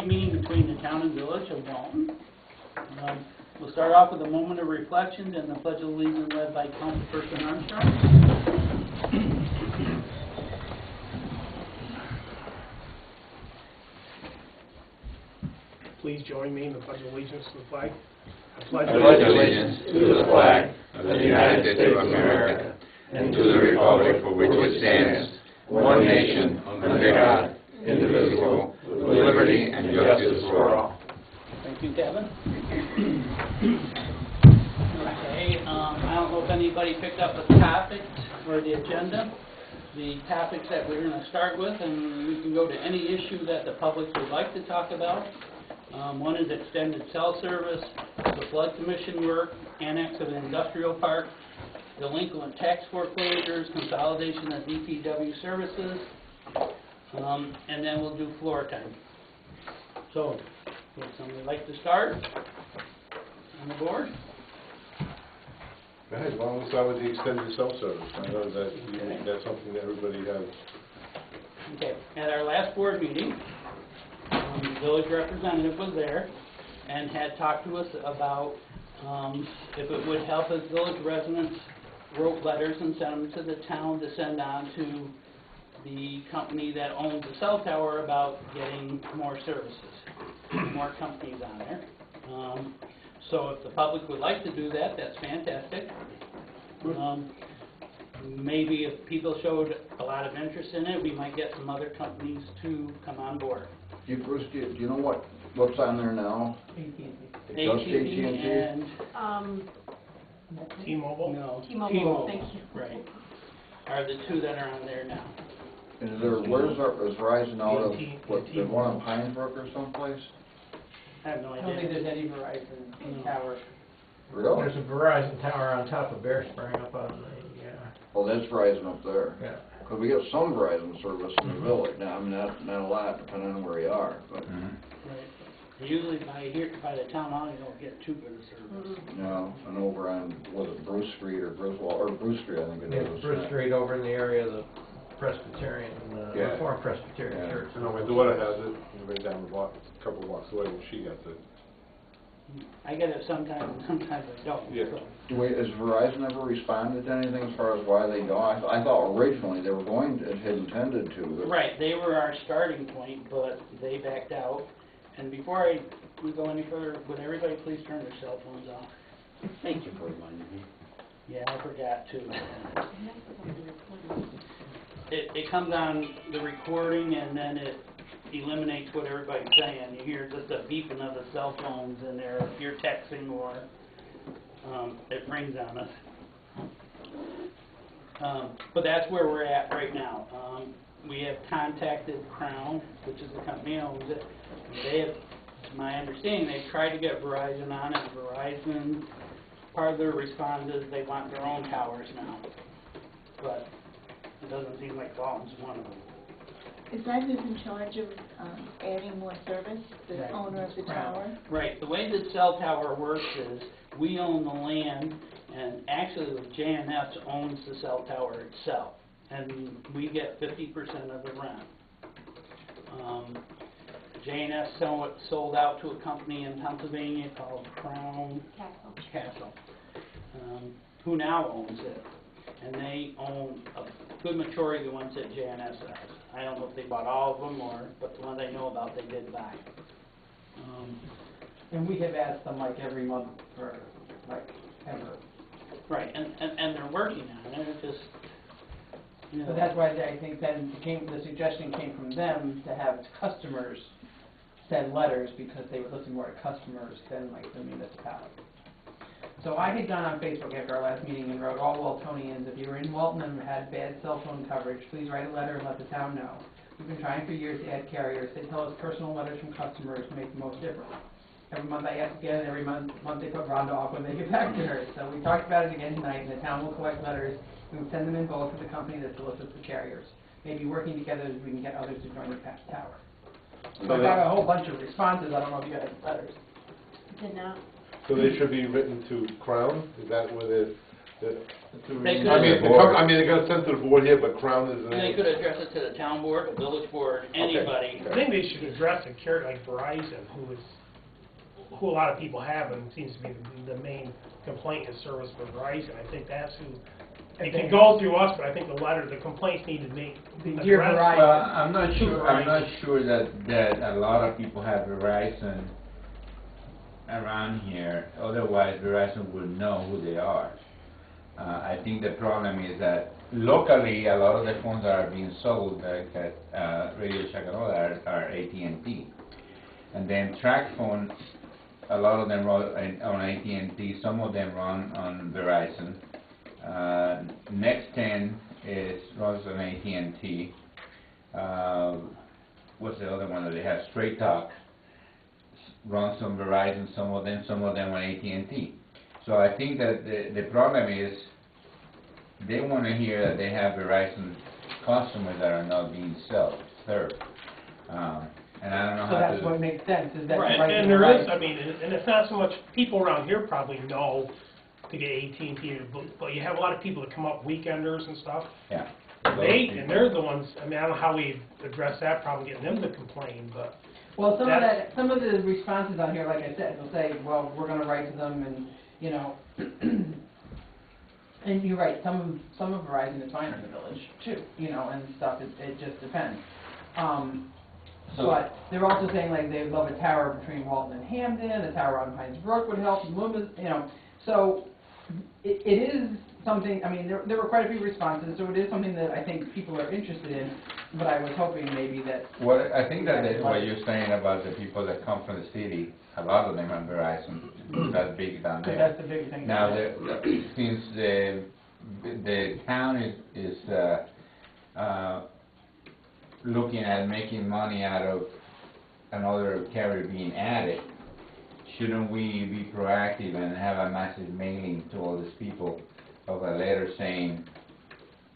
joint meeting between the town and village of Walton. We'll start off with a moment of reflection and the Pledge of Allegiance led by Councilperson Armstrong. Please join me in the Pledge of Allegiance to the flag. I pledge allegiance to the flag of the United States of America and to the republic for which it stands, one nation, under God, indivisible, with liberty and justice for all. Thank you, Kevin. Okay, I don't know if anybody picked up the topics or the agenda. The topics that we're going to start with, and we can go to any issue that the public would like to talk about. One is extended cell service, the flood commission work, annex of an industrial park, delinquent tax foreclosures, consolidation of DPW services, and then we'll do floor time. So, would somebody like to start on the board? Go ahead. Why don't we start with the extended cell service? I know that that's something that everybody has. Okay. At our last board meeting, the village representative was there and had talked to us about if it would help as village residents wrote letters and sent them to the town to send on to the company that owns the cell tower about getting more services, more companies on there. So if the public would like to do that, that's fantastic. Maybe if people showed a lot of interest in it, we might get some other companies to come on board. Bruce, do you know what's on there now? AT&T and T-Mobile? no, T-Mobile, thank you. Right, are the two that are on there now. And is Verizon out of, AT&T. the one on Pine Brook or someplace? I have no I don't think idea. there's any Verizon towers. Really? There's a Verizon tower on top of Bear Spring up on the, Oh, that's Verizon up there. yeah. Because we get some Verizon service in the village. Now, I mean, not a lot, depending on where you are. But Right. Usually by the town hall, you don't get too good a service. and over on, was it Bruce Street or Bruce Street, I think it is. Bruce Street over in the area of the Presbyterian, Yeah. Reformed Presbyterian Yeah. Church. I know my daughter has it, right down the block, a couple of blocks away, and she gets it. I get it sometimes, and sometimes I don't. Yeah. So. Has Verizon ever responded to anything as far as why they don't? I thought originally they were going to, had intended to. But Right, they were our starting point, but they backed out. And before we go any further, would everybody please turn their cell phones off? Thank you for reminding me. Yeah, I forgot to. It comes on the recording and then it eliminates what everybody's saying. You hear just a beeping of the cell phones and if you're texting or it rings on us. But that's where we're at right now. We have contacted Crown, which is the company that owns it. They have, to my understanding, they've tried to get Verizon on it. Verizon, part of their response is they want their own towers now. But it doesn't seem like Walton's one of them. Is that who's in charge of adding more service, the Right. owner of the tower? Right. The way the cell tower works is we own the land, and actually the J&S owns the cell tower itself, and we get 50% of the rent. J&S sold out to a company in Pennsylvania called Crown Castle, who now owns it, and they own a good majority of the ones that J&S has. I don't know if they bought all of them, but the ones I know about they did buy. And we have asked them like every month for like ever. Right, and they're working on it. It just, you know. So that's why I think then the suggestion came from them to have customers send letters because they would listen more to customers than like the municipality. So I had gone on Facebook after our last meeting and wrote, all Waltonians, if you were in Walton and had bad cell phone coverage, please write a letter and let the town know. We've been trying for years to add carriers. They tell us personal letters from customers make the most difference. Every month I ask again, and every month they put Rhonda off when they get back to her. So we talked about it again tonight, and the town will collect letters. We will send them in bulk to the company that solicits the carriers. Maybe working together we can get others to join the tower. So I got a whole bunch of responses. I don't know if you got letters. Did not. So they should be written to Crown? Is that where They could- I mean, they got sent to the board here, but Crown is. They could address it to the town board, the village board, anybody. I think they should address a carrier like Verizon, who a lot of people have, and seems to be the main complaint is service for Verizon. I think that's who, it can go through us, but I think the complaints need to make. Dear address- Verizon. Well, I'm not sure that a lot of people have Verizon around here, otherwise Verizon would know who they are. I think the problem is that locally, a lot of the phones that are being sold, like at Radio Shack and all that, are AT&T. And then track phone, a lot of them run on AT&T, some of them run on Verizon. Next 10 runs on AT&T. What's the other one that they have? Straight Talk runs on Verizon, some of them on AT&T. So I think that the problem is they want to hear that they have Verizon customers that are not being served. And I don't know So how that's to... what makes sense, is that Right, Verizon. and there is, I mean, and it's not so much, people around here probably know to get AT&T, but you have a lot of people that come up weekenders and stuff. Yeah. And they're the ones, I mean, I don't know how we address that problem, getting them to complain, but. Well, some That's- of the responses on here, like I said, will say, well, we're gonna write to them and, you know, and you're right, some of Verizon is fine in the village too, you know, and stuff, it just depends. But they're also saying like they'd love a tower between Walton and Hamden, a tower on Pines Brook would help, Loomis, you know, so it is something, I mean, there were quite a few responses, so it is something that I think people are interested in, but I was hoping maybe that. Well, I think that what you're saying about the people that come from the city, a lot of them are Verizon, that's big down Because there. that's the big thing. Now, since the town is looking at making money out of another carrier being added, shouldn't we be proactive and have a massive mailing to all these people of a letter saying,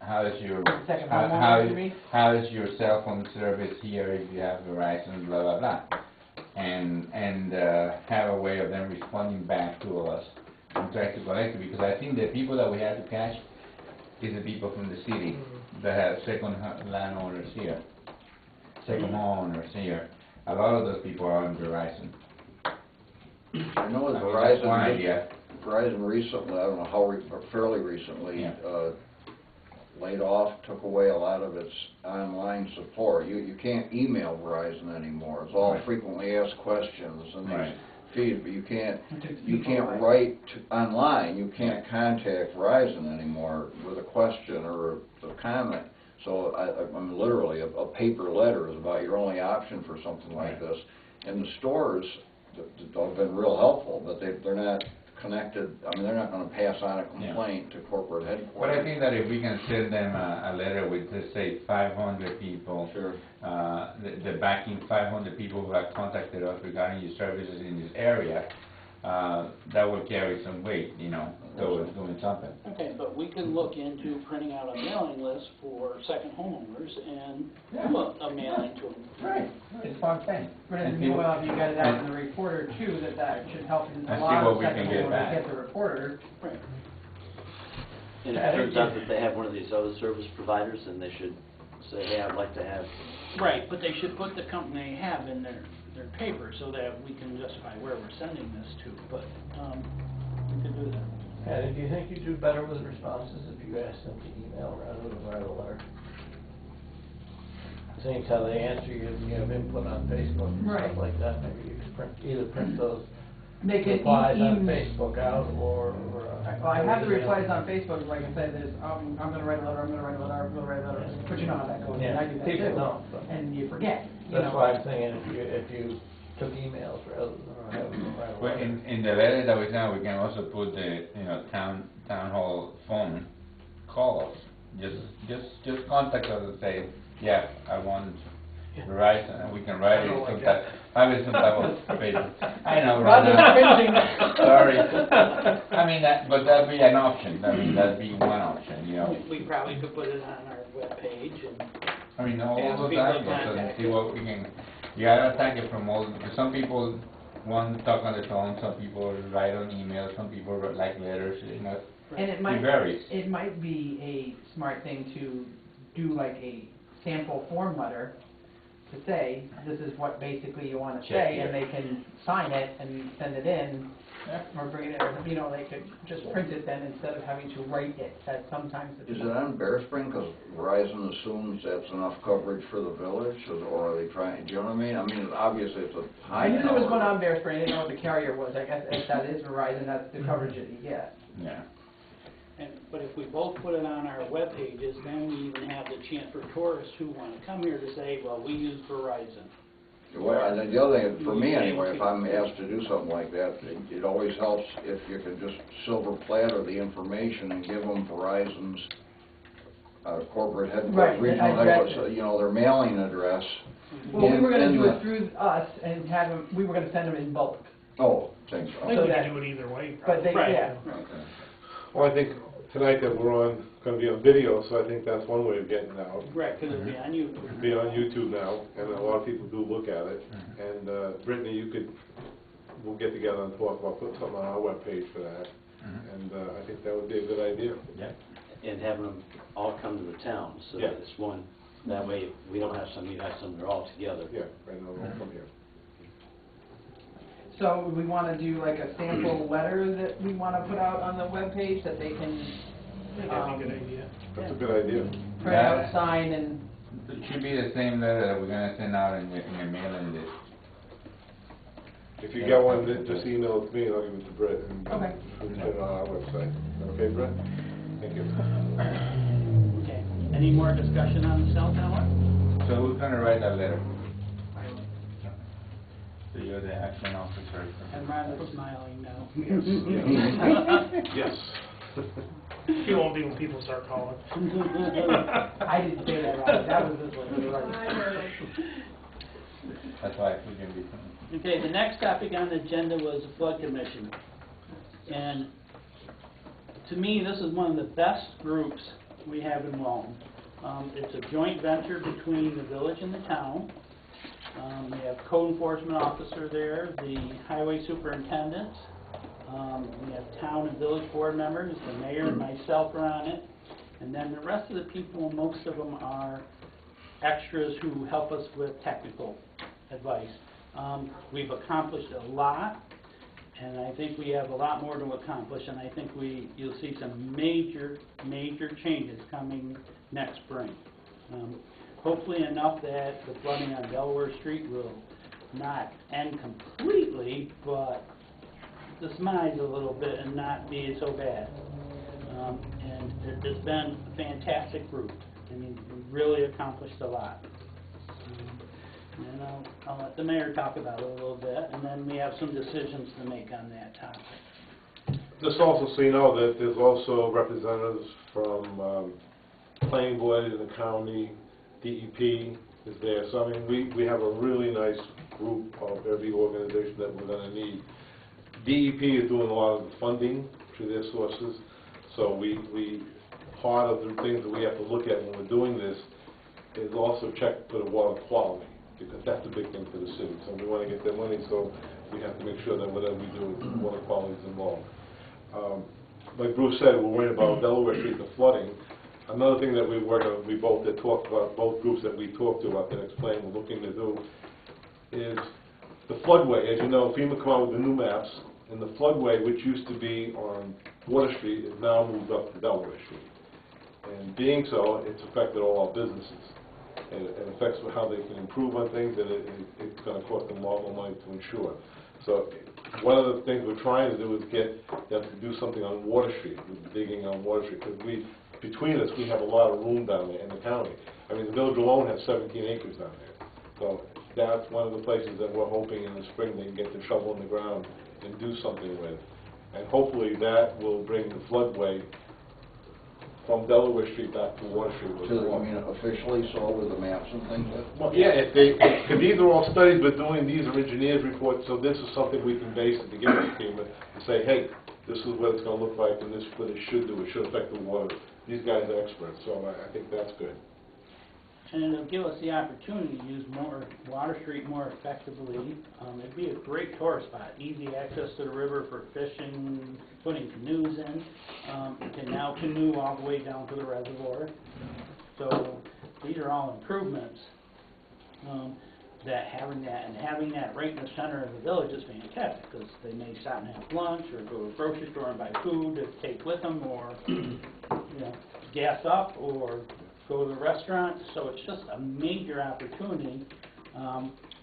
how is your Second homeowner, you mean? how is your cell phone service here if you have Verizon, blah blah blah, and have a way of them responding back to us and try to collect it, because I think the people that we have to catch is the people from the city that have second landowners here, second homeowners here. A lot of those people are on Verizon. I know that I mean, that's one Verizon, idea. Verizon recently, I don't know how, but fairly recently, Yeah. laid off, took away a lot of its online support. You can't email Verizon anymore. It's all Right. frequently asked questions and Right. these feeds, but you can't Right. write online, you can't contact Verizon anymore with a question or a comment. So I'm literally, a paper letter is about your only option for something like Right. this. And the stores have been real helpful, but they're not connected, I mean, they're not gonna pass on a complaint to corporate headquarters. But I think that if we can send them a letter with, let's say, 500 people, Sure. the backing 500 people who have contacted us regarding your services in this area, that will carry some weight, you know, towards doing something. Okay, but we can look into printing out a mailing list for second homeowners and do a mailing to them. Right, it's what I'm saying. But in the And see meanwhile, what- if you get it out in the reporter too, that should help a And see lot what of we can second get homeowners back. get the reporter. Right. And if it turns out that they have one of these other service providers, then they should say, hey, I'd like to have. Right, but they should put the company they have in their paper so that we can justify where we're sending this to, but, we could do that. And do you think you do better with responses if you ask them to email rather than write a letter? Seeing how they answer you, and you have input on Facebook and Right. stuff like that, maybe you could either print those Make it replies on email. Facebook out or. Well, I have the replies on Facebook, like I said, there's, I'm gonna write a letter, I'm gonna write a letter, I'm gonna write a letter, but you know how that goes, and I do that too. People don't, but And you forget, you that's know. why I'm saying if you took emails rather than having them write a Well, letter. in the letter that we send, we can also put the, you know, town hall phone calls. Just contact us and say, yeah, I want Verizon, and we can write it some type, have it some type of paper. I know, Rather right than now. finishing. Sorry. I mean, but that'd be an option, I mean, that'd be one option, you know. We probably could put it on our webpage and, I mean, all Ask those people to angles and contact see you. what we can, you gotta attack it from all, because some people want to talk on the phone, some people write on email, some people like letters, you know. And it might be a smart thing to do like a sample form letter to say, this is what basically you want to say, and they can sign it and send it in, or bring it in, you know, they could just print it then instead of having to write it, as sometimes it's... Is it on Bear Spring, because Verizon assumes that's enough coverage for the village, or are they trying, do you know what I mean? I mean, obviously it's a high I knew there was tower. one on Bear Spring, I didn't know what the carrier was, I guess if that is Verizon, that's the coverage that you get. Yeah. But if we both put it on our web pages, then we even have the chance for tourists who want to come here to say, well, we use Verizon. Well, and then the other thing, for me anyway, if I'm asked to do something like that, it always helps if you can just silver platter the information and give them Verizon's corporate headquarters, Right, regional headquarters, you know, their mailing address. Well, we were going to do the- it through us and have them, we were going to send them in bulk. Oh, thanks. I think So we that- can do it either way. But they, Right. yeah. Okay. Well, I think tonight that we're on, going to be on video, so I think that's one way of getting it out. Right, because it'll be on YouTube. It'll be on YouTube now, and a lot of people do look at it. And Brittany, we'll get together and talk about putting something on our webpage for that. And I think that would be a good idea. Yeah. And having them all come to the town, so Yeah. that it's one, that way we don't have some, you have some, they're all together. Yeah, right now, they'll come here. So we want to do like a sample letter that we want to put out on the webpage that they can I think that'd be a good idea. That's a good idea. print out, sign, and... It should be the same letter that we're gonna send out in your mailing list. If you get one, just email it to me and I'll give it to Britt. And Okay. we'll put it on our website. Okay, Britt? Thank you. Okay. Any more discussion on the cell tower? So who's gonna write that letter? So you're the action officer. I'm rather smiling now. Yes. It won't be when people start calling. I didn't say that right, that was this one, you're right. That's why I put you in between. Okay, the next topic on the agenda was the flood commission. And to me, this is one of the best groups we have in Walton. It's a joint venture between the village and the town. We have code enforcement officer there, the highway superintendent. We have town and village board members, the mayor and myself are on it. And then the rest of the people, most of them are extras who help us with technical advice. We've accomplished a lot, and I think we have a lot more to accomplish, and I think you'll see some major changes coming next spring. Hopefully enough that the flooding on Delaware Street will not end completely, but dismise a little bit and not be so bad. And it's been a fantastic group. I mean, we really accomplished a lot. And I'll let the mayor talk about it a little bit, and then we have some decisions to make on that topic. Just also so you know that there's also representatives from planning board in the county, DEP is there. So I mean, we have a really nice group of every organization that we're going to need. DEP is doing a lot of the funding through their sources. So part of the things that we have to look at when we're doing this is also check for the water quality, because that's a big thing for the city. So we want to get their money, so we have to make sure that whatever we do, water quality is involved. Like Bruce said, we're worried about Delaware Street, the flooding. Another thing that we work on, we both had talked about, both groups that we talked to about that explain we're looking to do, is the floodway. As you know, FEMA come out with the new maps, and the floodway, which used to be on Water Street, is now moved up to Delaware Street. And being so, it's affected all our businesses. And it affects how they can improve on things, and it's going to cost them a lot more money to insure. So one of the things we're trying to do is get them to do something on Water Street, digging on Water Street, because between us, we have a lot of room down there in the county. I mean, the village alone has 17 acres down there. So that's one of the places that we're hoping in the spring they can get the shovel in the ground and do something with. And hopefully that will bring the floodway from Delaware Street back to Water Street. So, I mean, officially, so with the maps and things? Well, yeah, because these are all studies we're doing, these are engineers' reports, so this is something we can base it to give the team and say, hey, this is what it's going to look like, and this is what it should do. It should affect the water. These guys are experts, so I think that's good. and it'll give us the opportunity to use more Water Street more effectively. It'd be a great tourist spot, easy access to the river for fishing, putting canoes in. You can now canoe all the way down to the reservoir. So these are all improvements. Having that right in the center of the village is fantastic, because they may stop and have lunch or go to the grocery store and buy food to take with them, or gas up, or go to the restaurant. So it's just a major opportunity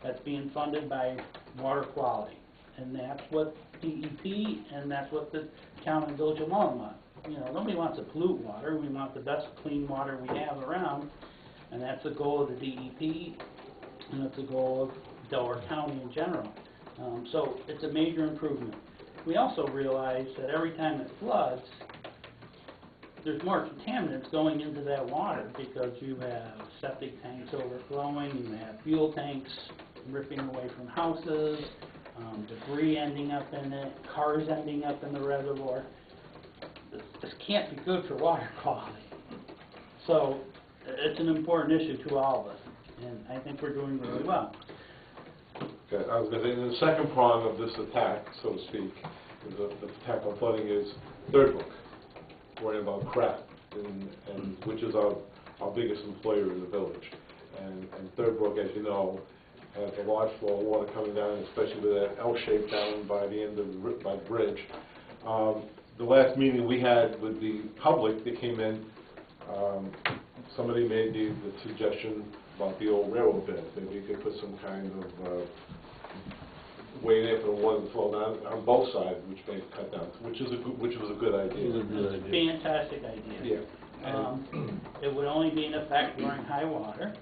that's being funded by water quality, and that's what DEP and that's what the town and village of Walton want. Nobody wants to pollute water. We want the best clean water we have around, and that's the goal of the DEP. And it's a goal of Delaware County in general. So it's a major improvement. We also realize that every time it floods, there's more contaminants going into that water, because you have septic tanks overflowing, you have fuel tanks ripping away from houses, debris ending up in it, cars ending up in the reservoir. This can't be good for water quality. So it's an important issue to all of us, and I think we're doing really well. Okay, I was going to say, the second prong of this attack, so to speak, the attack on flooding is Third Brook, worrying about crap, and which is our biggest employer in the village. And Third Brook, as you know, has a large flow of water coming down, especially with that L shape down by the end of by the bridge. The last meeting we had with the public that came in, somebody made the suggestion about the old railroad bed. Maybe you could put some kind of way there for the water to flow down on both sides, which may cut down, which was a good idea. It's a fantastic idea. Yeah. It would only be in effect during high water.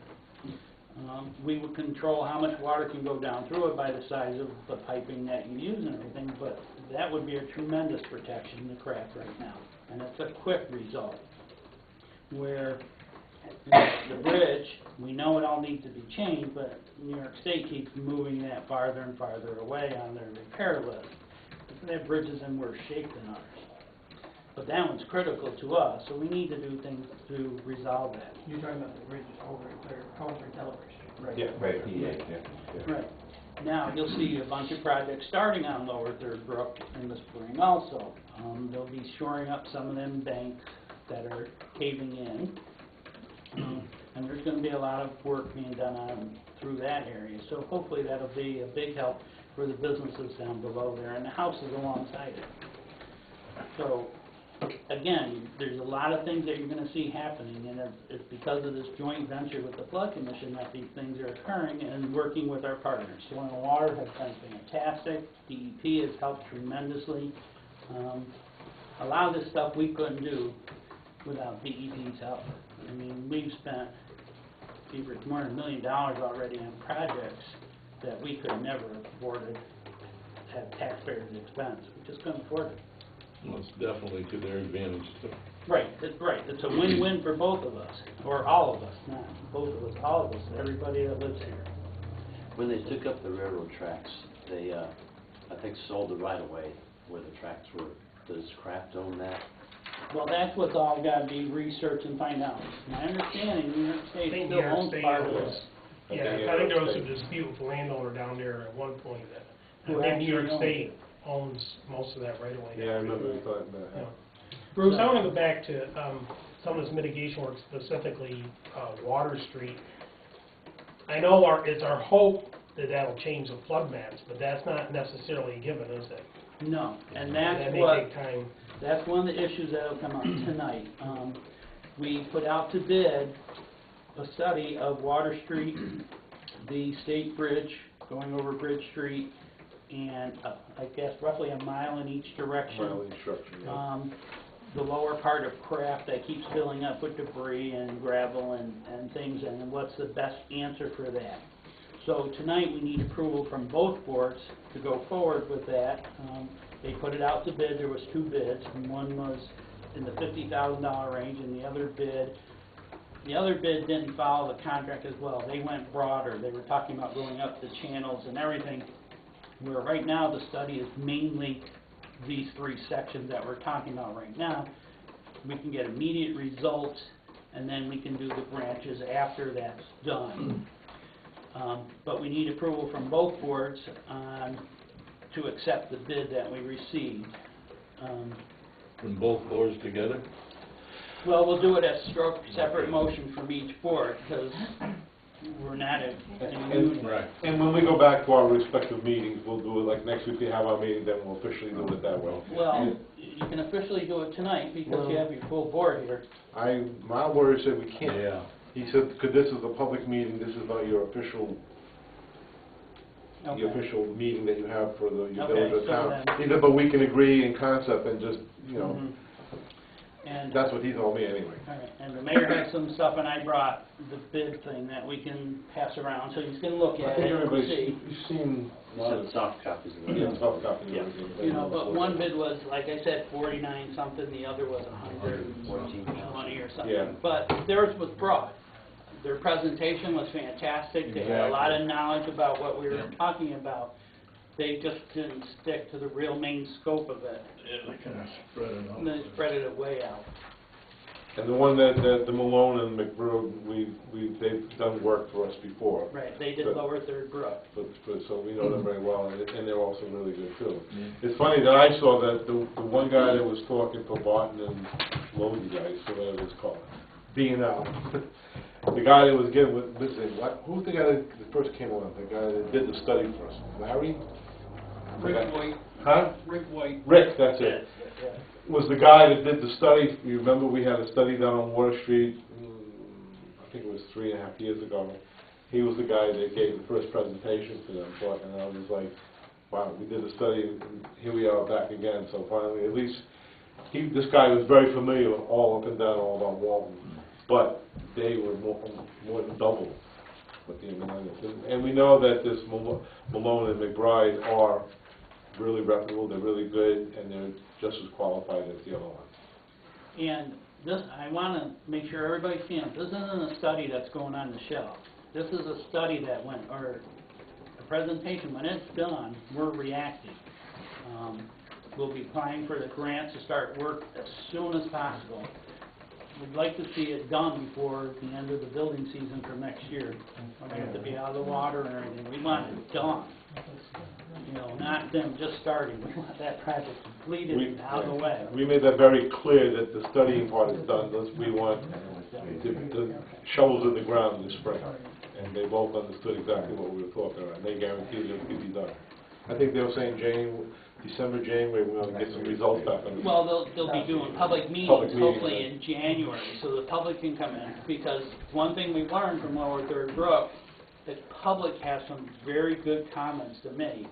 We would control how much water can go down through it by the size of the piping that you use and everything, but that would be a tremendous protection to craft right now. And it's a quick result. Where the bridge, we know it all needs to be changed, but New York State keeps moving that farther and farther away on their repair list. That bridge is in worse shape than ours. But that one's critical to us, so we need to do things to resolve that. You're talking about the bridges over Delaware Street. Right. Yeah, right. Yeah. Right. Now, you'll see a bunch of projects starting on Lower Third Brook in the spring also. They'll be shoring up some of them banks that are caving in. And there's going to be a lot of work being done through that area. So hopefully that'll be a big help for the businesses down below there and the houses alongside it. So, again, there's a lot of things that you're going to see happening, and it's because of this joint venture with the Flood Commission that these things are occurring, and working with our partners. Soil and Water has been fantastic. DEP has helped tremendously. A lot of this stuff we couldn't do without DEP's help. I mean, we've spent more than $1 million already on projects that we could never have afforded at taxpayers' expense. We just couldn't afford it. Well, it's definitely to their advantage, too. Right, it's a win-win for both of us, or all of us, not both of us, all of us, everybody that lives here. When they took up the railroad tracks, they, I think, sold the right-of-way where the tracks were. Does Kraft own that? Well, that's what's all got to be researched and find out. My understanding, New York State I think still New York owns State part of owns- this. Yeah, I think there was some dispute with the landowner down there at one point that, Who I think New York actually State owns most of that right away. Yeah, I remember we thought that. Yeah. Bruce, I want to go back to some of this mitigation work, specifically Water Street. I know it's our hope that that'll change the flood maps, but that's not necessarily a given, is it? No, and That that's may what, take time. that's one of the issues that'll come up tonight. We put out to bid a study of Water Street, the State Bridge, going over Bridge Street, and I guess roughly a mile in each direction. Mile instruction, yeah. The lower part of Kraft that keeps filling up with debris and gravel and things, and what's the best answer for that. So tonight we need approval from both boards to go forward with that. They put it out to bid. There was 2 bids, and one was in the $50,000 range, and the other bid didn't follow the contract as well. They went broader. They were talking about going up the channels and everything, where right now the study is mainly these 3 sections that we're talking about right now. We can get immediate results and then we can do the branches after that's done. But we need approval from both boards to accept the bid that we received. From both boards together? Well, we'll do it as separate motion from each board, because we're not a union. Right. And when we go back to our respective meetings, we'll do it like next week we have our meeting, then we'll officially do it that way. Well, you can officially do it tonight, because you have your full board here. My lawyer said we can't. Yeah. He said, because this is a public meeting, this is not your official, Okay. the official meeting that you have for your Okay, village or so town. then- He said, but we can agree in concept and just, you know, Mhm. And that's what he told me anyway. all right, and the mayor has some stuff, and I brought the bid thing that we can pass around, so he's gonna look I at think it and everybody's, see. you've seen a You lot said of, soft copies of it. yeah, tough copy and Yeah. everything. You know, but one bid was, like I said, 49 something, the other was 114. 120 or Yeah. something. But theirs was broad. Their presentation was fantastic. They had a lot of knowledge about what we were talking about. They just didn't stick to the real main scope of it. Yeah, they kind of spread it out. And they spread it way out. And the one that the Malone and McBroom, they've done work for us before. Right, they did But- Lower Third Brook. But so we know them very well, and they're also really good too. Yeah. It's funny that I saw that the one guy that was talking for Walton and Logan guys, whatever it's called, B&L. The guy that was getting with, who's the guy that first came on? The guy that did the study for us, Larry? Rick White. Huh? Rick White. Rick, that's it. Was the guy that did the study. You remember we had a study down on Water Street, I think it was 3.5 years ago. He was the guy that gave the first presentation to them, and I was like, wow, we did a study, and here we are back again. So finally, at least, this guy was very familiar with all up and down all about Walton, but they were more than double what the millennials. And we know that this Malone and McBride are really reputable, they're really good, and they're just as qualified as the other one. And this, I want to make sure everybody understands, this isn't a study that's going on the shelf. This is a study that went, or a presentation, when it's done, we're reacting. We'll be applying for the grants to start work as soon as possible. We'd like to see it done before the end of the building season for next year. We don't have to be out of the water or anything. We want it done. You know, not them just starting. We want that project completed and out of the way. We made that very clear that the studying part is done. We want the shovels in the ground this spring. And they both understood exactly what we were talking about, and they guaranteed it could be done. I think they were saying December, January, we're going to get some results back on this. Well, they'll be doing public meetings, hopefully in January, so the public can come in. Because one thing we learned from Lower Third Brook, the public has some very good comments to make.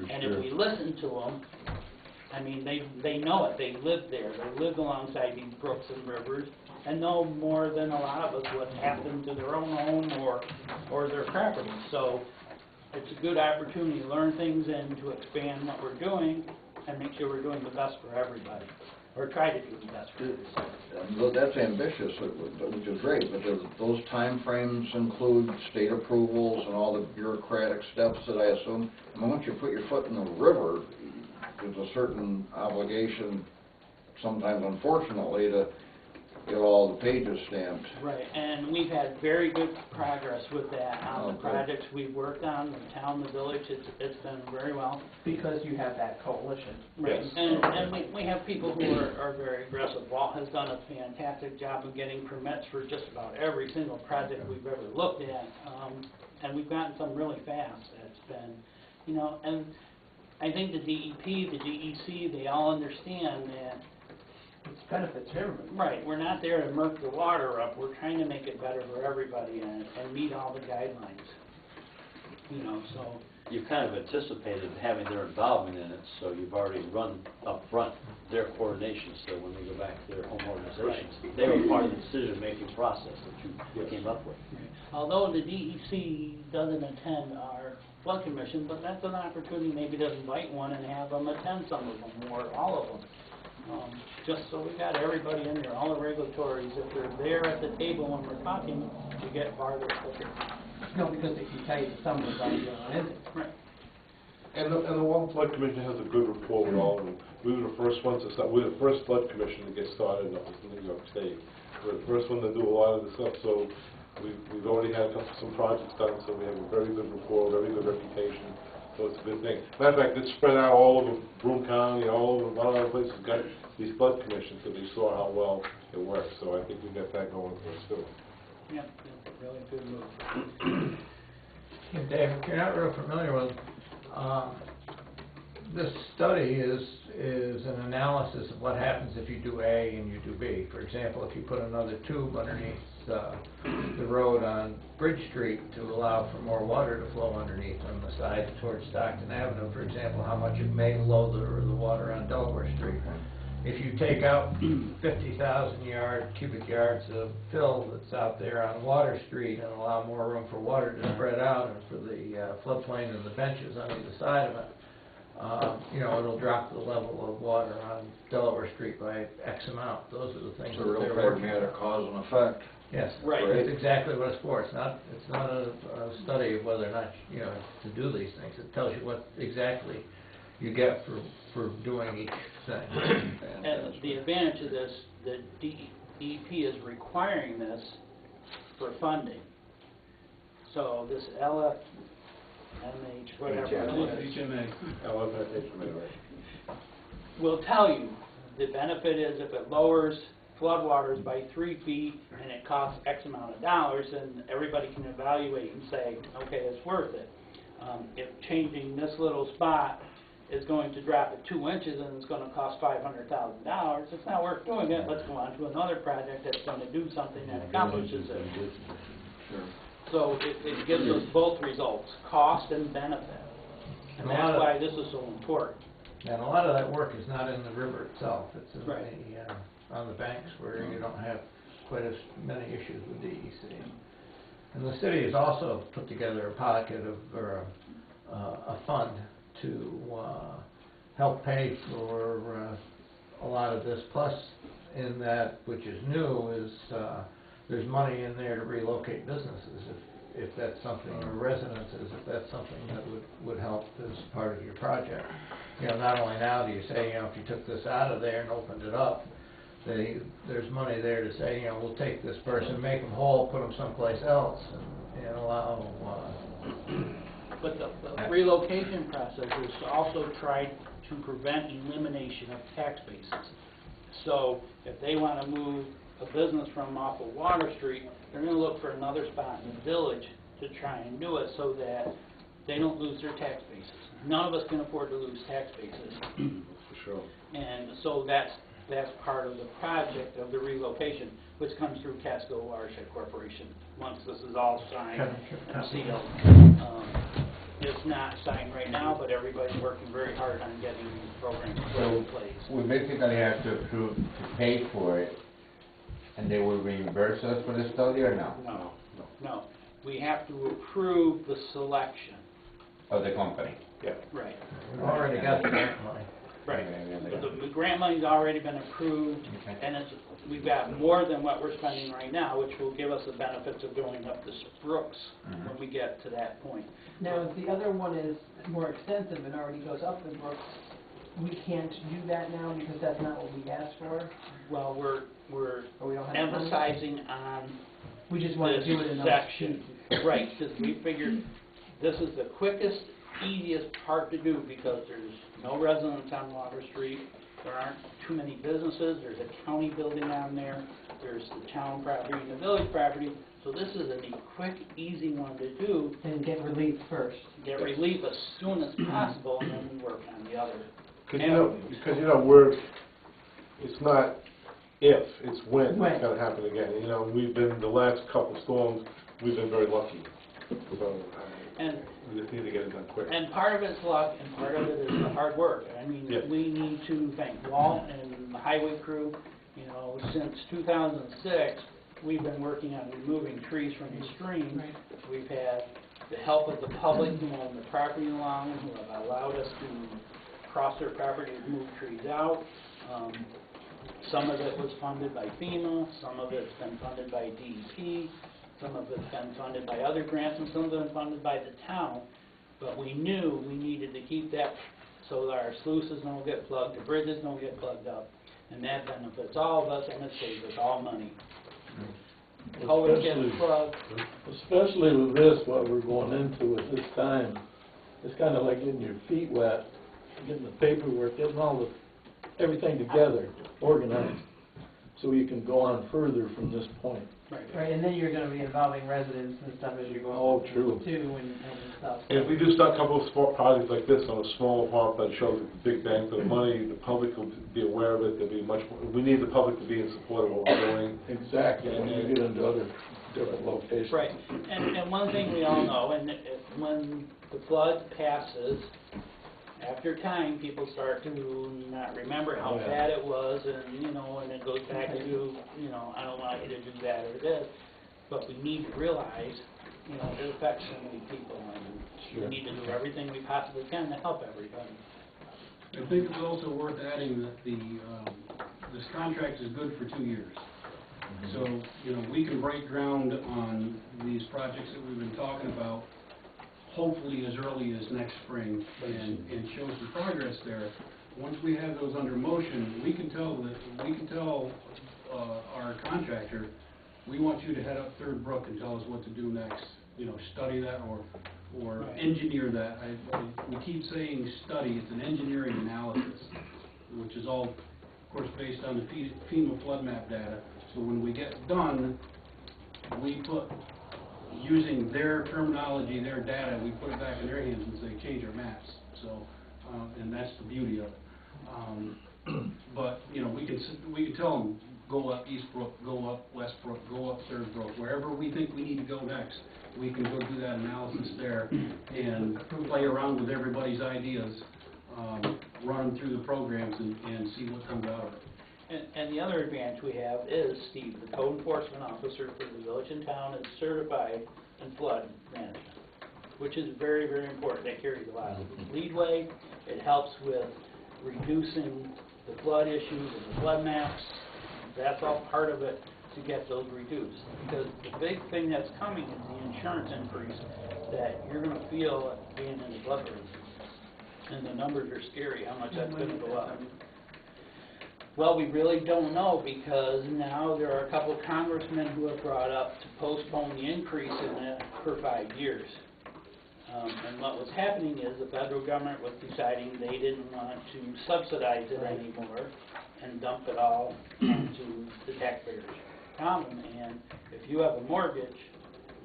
And if we listen to them, I mean, they know it. They live there. They live alongside these brooks and rivers, and know more than a lot of us what's happened to their own home or their property. So it's a good opportunity to learn things and to expand what we're doing and make sure we're doing the best for everybody, or try to do the best for everybody. Well, that's ambitious, which is great, but do those timeframes include state approvals and all the bureaucratic steps that I assume? I mean, once you put your foot in the river, there's a certain obligation, sometimes unfortunately, to get all the pages stamped. Right, and we've had very good progress with that on the Okay. projects we've worked on, the town, the village, it's been very well. Because you have that coalition. Right, and we have people who are very aggressive. Walt has done a fantastic job of getting permits for just about every single project we've ever looked at, and we've gotten some really fast. It's been, you know, and I think the DEP, the DEC, they all understand that. It's benefits everybody. Right, we're not there to murk the water up. We're trying to make it better for everybody and meet all the guidelines. You know, so. You've kind of anticipated having their involvement in it, so you've already run up front their coordination, so when they go back to their home organizations, they were part of the decision-making process that you came up with. Although the DEC doesn't attend our flood commission, but that's an opportunity maybe to invite one and have them attend some of them or all of them. Just so we got everybody in there, all the regulatories, if they're there at the table when we're talking, we get farther quicker. No, because they can tell you some of the values on it. Right. And the one Walton Flood Commission has a good rapport with all of them. We were the first ones to start, we were the first flood commission to get started in New York State. We're the first one to do a lot of this stuff, so we've already had some projects done, so we have a very good rapport, very good reputation, so it's a good thing. Matter of fact, it's spread out all over Broome County, all over, a lot of other places got these flood commissions, so they saw how well it works, so I think we got that going for us too. Yeah, really good move. And Dave, if you're not real familiar with, this study is an analysis of what happens if you do A and you do B. For example, if you put another tube underneath the road on Bridge Street to allow for more water to flow underneath on the side towards Stockton Avenue, for example, how much it may lower the water on Delaware Street. If you take out 50,000 cubic yards of fill that's out there on Water Street and allow more room for water to spread out and for the floodplain and the benches on either side of it, you know, it'll drop the level of water on Delaware Street by X amount. Those are the things It's a that real they're working on. pragmatic cause and effect. Yes, Right. That's exactly what it's for. It's not a study of whether or not, you know, to do these things. It tells you what exactly you get for doing each thing. And the advantage of this, the DEP is requiring this for funding. So this LFMH, whatever it is, LFHMA, right. will tell you the benefit is if it lowers floodwaters by 3 feet and it costs X amount of dollars, then everybody can evaluate and say, okay, it's worth it. If changing this little spot is going to drop it 2 inches and it's going to cost $500,000, it's not worth doing it. Let's go on to another project that's going to do something that accomplishes it. Sure. So it gives us both results, cost and benefit. And that's why this is so important. And a lot of that work is not in the river itself. It's in Right. on the banks where you don't have quite as many issues with DEC. And the city has also put together a pocket of, or a fund to help pay for a lot of this. Plus, in that, which is new, is there's money in there to relocate businesses if that's something, or residences, if that's something that would help as part of your project. You know, not only now do you say, you know, if you took this out of there and opened it up, there's money there to say, you know, we'll take this person, make them whole, put them someplace else, and allow. But the relocation process is also tried to prevent elimination of tax bases. So if they want to move a business from off of Water Street, they're going to look for another spot in the village to try and do it so that they don't lose their tax bases. None of us can afford to lose tax bases. For sure. And so that's part of the project of the relocation, which comes through Casco Watershed Corporation, once this is all signed and sealed. It's not signed right now, but everybody's working very hard on getting these programs put in place. We basically have to approve to pay for it, and they will reimburse us for the study or no? No. We have to approve the selection. Of the company? Yeah. Right. We've already got the grant money. Right. Okay. The grant money's already been approved, Okay. and we've got more than what we're spending right now, which will give us the benefits of going up the Brooks when we get to that point. Now, if the other one is more extensive and already goes up the Brooks, we can't do that now because that's not what we asked for? Well, we're Or we don't have emphasizing on We just want to this do it in those section. sheets. Right, because we figured this is the quickest, easiest part to do because there's no residents on Water Street, there aren't too many businesses, there's a county building on there, there's the town property and the village property, so this is a quick, easy one to do. And get relief first. Get relief as soon as possible, and then we work on the other. Because it's not if, it's when When. it's going to happen again. You know, the last couple storms, we've been very lucky. So And we just need to get it done quick. And part of it's luck, and part of it is the hard work. I mean, Yeah. we need to thank Walton and the highway crew. You know, since 2006, we've been working on removing trees from the stream. Right. We've had the help of the public who own the property along, who have allowed us to cross their property and move trees out. Some of it was funded by FEMA, some of it's been funded by DEP, some of it's been funded by other grants, and some of it's been funded by the town. But we knew we needed to keep that so that our sluices don't get plugged, the bridges don't get plugged up, and that benefits all of us and it saves us all money. Always get plugged. Especially with this, what we're going into at this time, it's kind of like getting your feet wet, getting the paperwork, getting everything together, organized, so you can go on further from this point. Right, and then you're gonna be involving residents and stuff as you go Oh, on true. too, and stuff. And if we do start a couple of small projects like this on a small pump that shows a big bang for the money, the public will be aware of it, there'll be much more, we need the public to be in support of what we're doing. Exactly, when you get into other different locations. Right, and one thing we all know, and when the flood passes, after time, people start to not remember how bad it was, and, you know, and it goes back to, you know, I don't want you to do that or this, but we need to realize, you know, it affects so many people, and we need to do everything we possibly can to help everybody. I think it's also worth adding that this contract is good for 2 years. So, you know, we can break ground on these projects that we've been talking about, hopefully as early as next spring, and show some progress there. Once we have those under motion, we can tell our contractor, we want you to head up Third Brook and tell us what to do next. You know, study that or engineer that. We keep saying study, it's an engineering analysis, which is all, of course, based on the FEMA flood map data. So when we get done, we put, using their terminology, their data, we put it back in their hands and say, change our maps. So, and that's the beauty of it. But, you know, we can tell them, go up East Brook, go up West Brook, go up Third Brook, wherever we think we need to go next, we can go do that analysis there and play around with everybody's ideas, run them through the programs and see what comes out of it. And the other advantage we have is Steve, the code enforcement officer for the village and town, is certified in flood management, which is very, very important. That carries a lot of leadway. It helps with reducing the flood issues and the flood maps. That's all part of it to get those reduced. Because the big thing that's coming is the insurance increase that you're going to feel being in the flood rate. And the numbers are scary, how much that's going to go up. Well, we really don't know, because now there are a couple of congressmen who have brought up to postpone the increase in it for 5 years. And what was happening is the federal government was deciding they didn't want to subsidize it anymore and dump it all onto the taxpayers' common. And if you have a mortgage,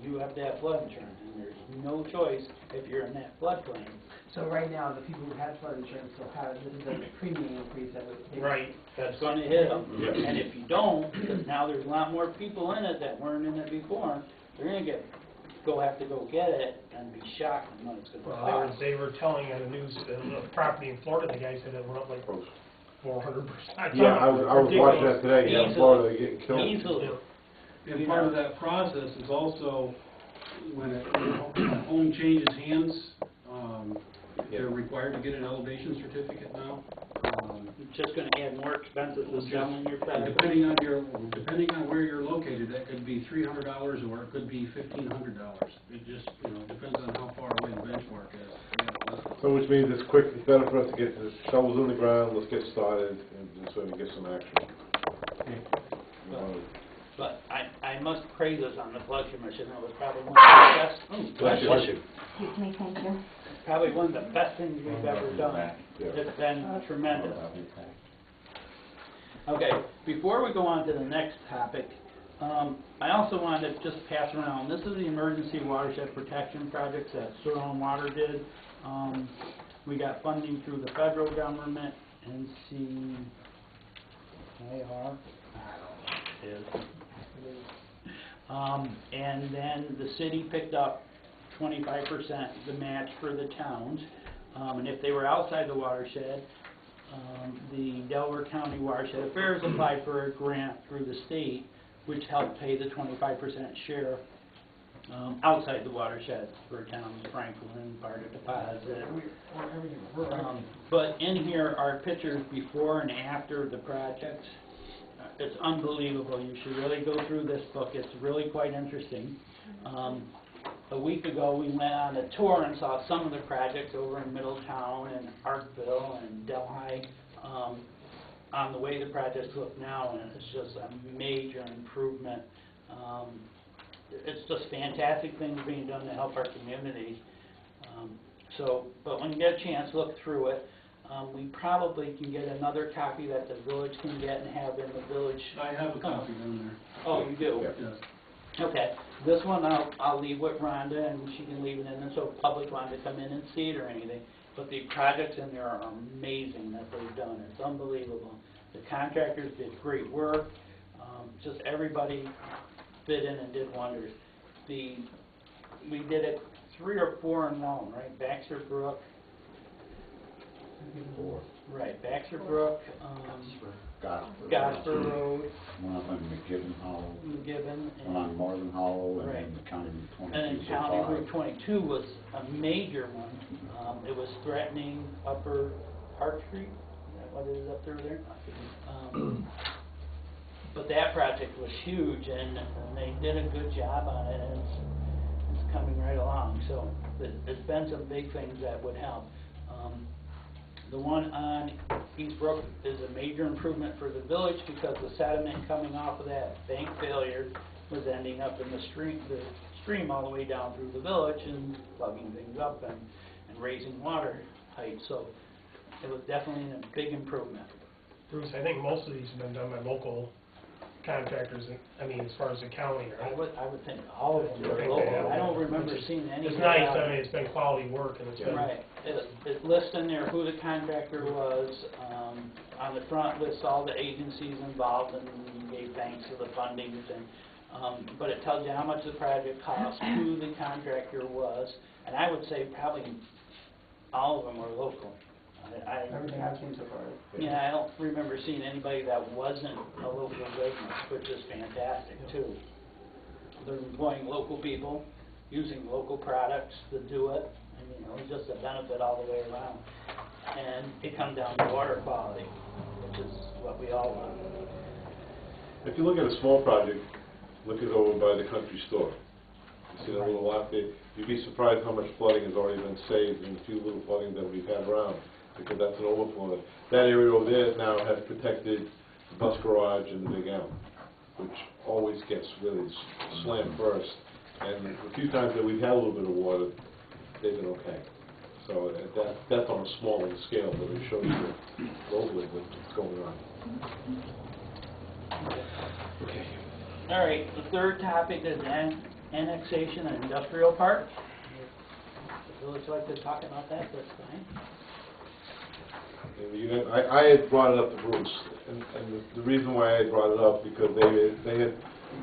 you have to have flood insurance, and there's no choice if you're in that floodplain. So right now, the people who had flood insurance still have, this is a premium increase that would. Right. That's going to hit them. Yeah. And if you don't, because now there's a lot more people in it that weren't in it before, they're going to have to go get it and be shocked at what it's going to Well, cost. they were telling on the news, the property in Florida, the guy said it went up like 400%. Yeah, I was watching that today, yeah, in Florida, they're getting killed. Easily. And part of that process is also when a home changes hands, they're required to get an elevation certificate now. It's just going to add more expenses than selling your property. Depending on where you're located, that could be $300 or it could be $1,500. It just, you know, depends on how far away the benchmark is. Yeah. So which means it's better for us to get the shovels in the ground, let's get started, and so we can get some action. But I must praise us on the Flood Commission. It was probably one of the best. Bless you. Excuse me, thank you. Probably one of the best things we've ever done. It's been tremendous. Okay, before we go on to the next topic, I also wanted to just pass around. This is the Emergency Watershed Protection Projects that Sterling Water did. We got funding through the federal government, NCAR. And then the city picked up 25% the match for the towns, and if they were outside the watershed, the Delaware County Watershed Affairs applied for a grant through the state, which helped pay the 25% share outside the watershed for towns, Franklin, Barta Deposit. But in here are pictures before and after the project. It's unbelievable. You should really go through this book. It's really quite interesting. a week ago, we went on a tour and saw some of the projects over in Middletown and Arkville and Delhi, on the way the projects look now, and it's just a major improvement. It's just fantastic things being done to help our community. But when you get a chance, look through it. We probably can get another copy that the village can get and have in the village. I have a copy down there. Oh, you do? Yes. Okay, this one I'll leave with Rhonda, and she can leave it in there so the public wanted to come in and see it or anything. But the projects in there are amazing that they've done. It's unbelievable. The contractors did great work. Just everybody fit in and did wonders. We did it 3 or 4 in one, right? Baxter Brook. 4. Right, Baxter Brook, Gosford. Gosford Road, One up on McGibbon Hollow, McGibbon, one on Northern Hollow, and Right. then the County Route 22. and then County Route 22 was a major one. It was threatening Upper Park Street, is that what it is up there? But that project was huge, and they did a good job on it, and it's coming right along. So there's been some big things that would help. The one on East Brook is a major improvement for the village because the sediment coming off of that bank failure was ending up in the stream all the way down through the village and plugging things up and raising water height. So it was definitely a big improvement. Bruce, I think most of these have been done by local contractors, I mean, as far as the county, I right? would think all of them I are think local. they have I don't one, remember which is- seeing any. It's nice, I mean, it's been quality work, and it's been... Right. It lists in there who the contractor was. On the front lists all the agencies involved and gave thanks for the fundings. But it tells you how much the project cost, who the contractor was, and I would say probably all of them are local. Everything I've seen so far. Yeah, I don't remember seeing anybody that wasn't a local business, which is fantastic too. They're employing local people, using local products to do it. I mean, it's just a benefit all the way around. And it comes down to water quality, which is what we all want. If you look at a small project, look it over by the country store. You see that little lot there, you'd be surprised how much flooding has already been saved in the few little flooding that we've had around, because that's an overflow. That area over there now has protected the bus garage and the big M, which always gets really slammed first. And the few times that we've had a little bit of water, they've been okay. So that's on a smaller scale, but it shows you globally what's going on. Okay. All right, the third topic is annexation and industrial park. If the village like to talk about that, that's fine. And I had brought it up to Bruce, and the reason why I had brought it up, because they had,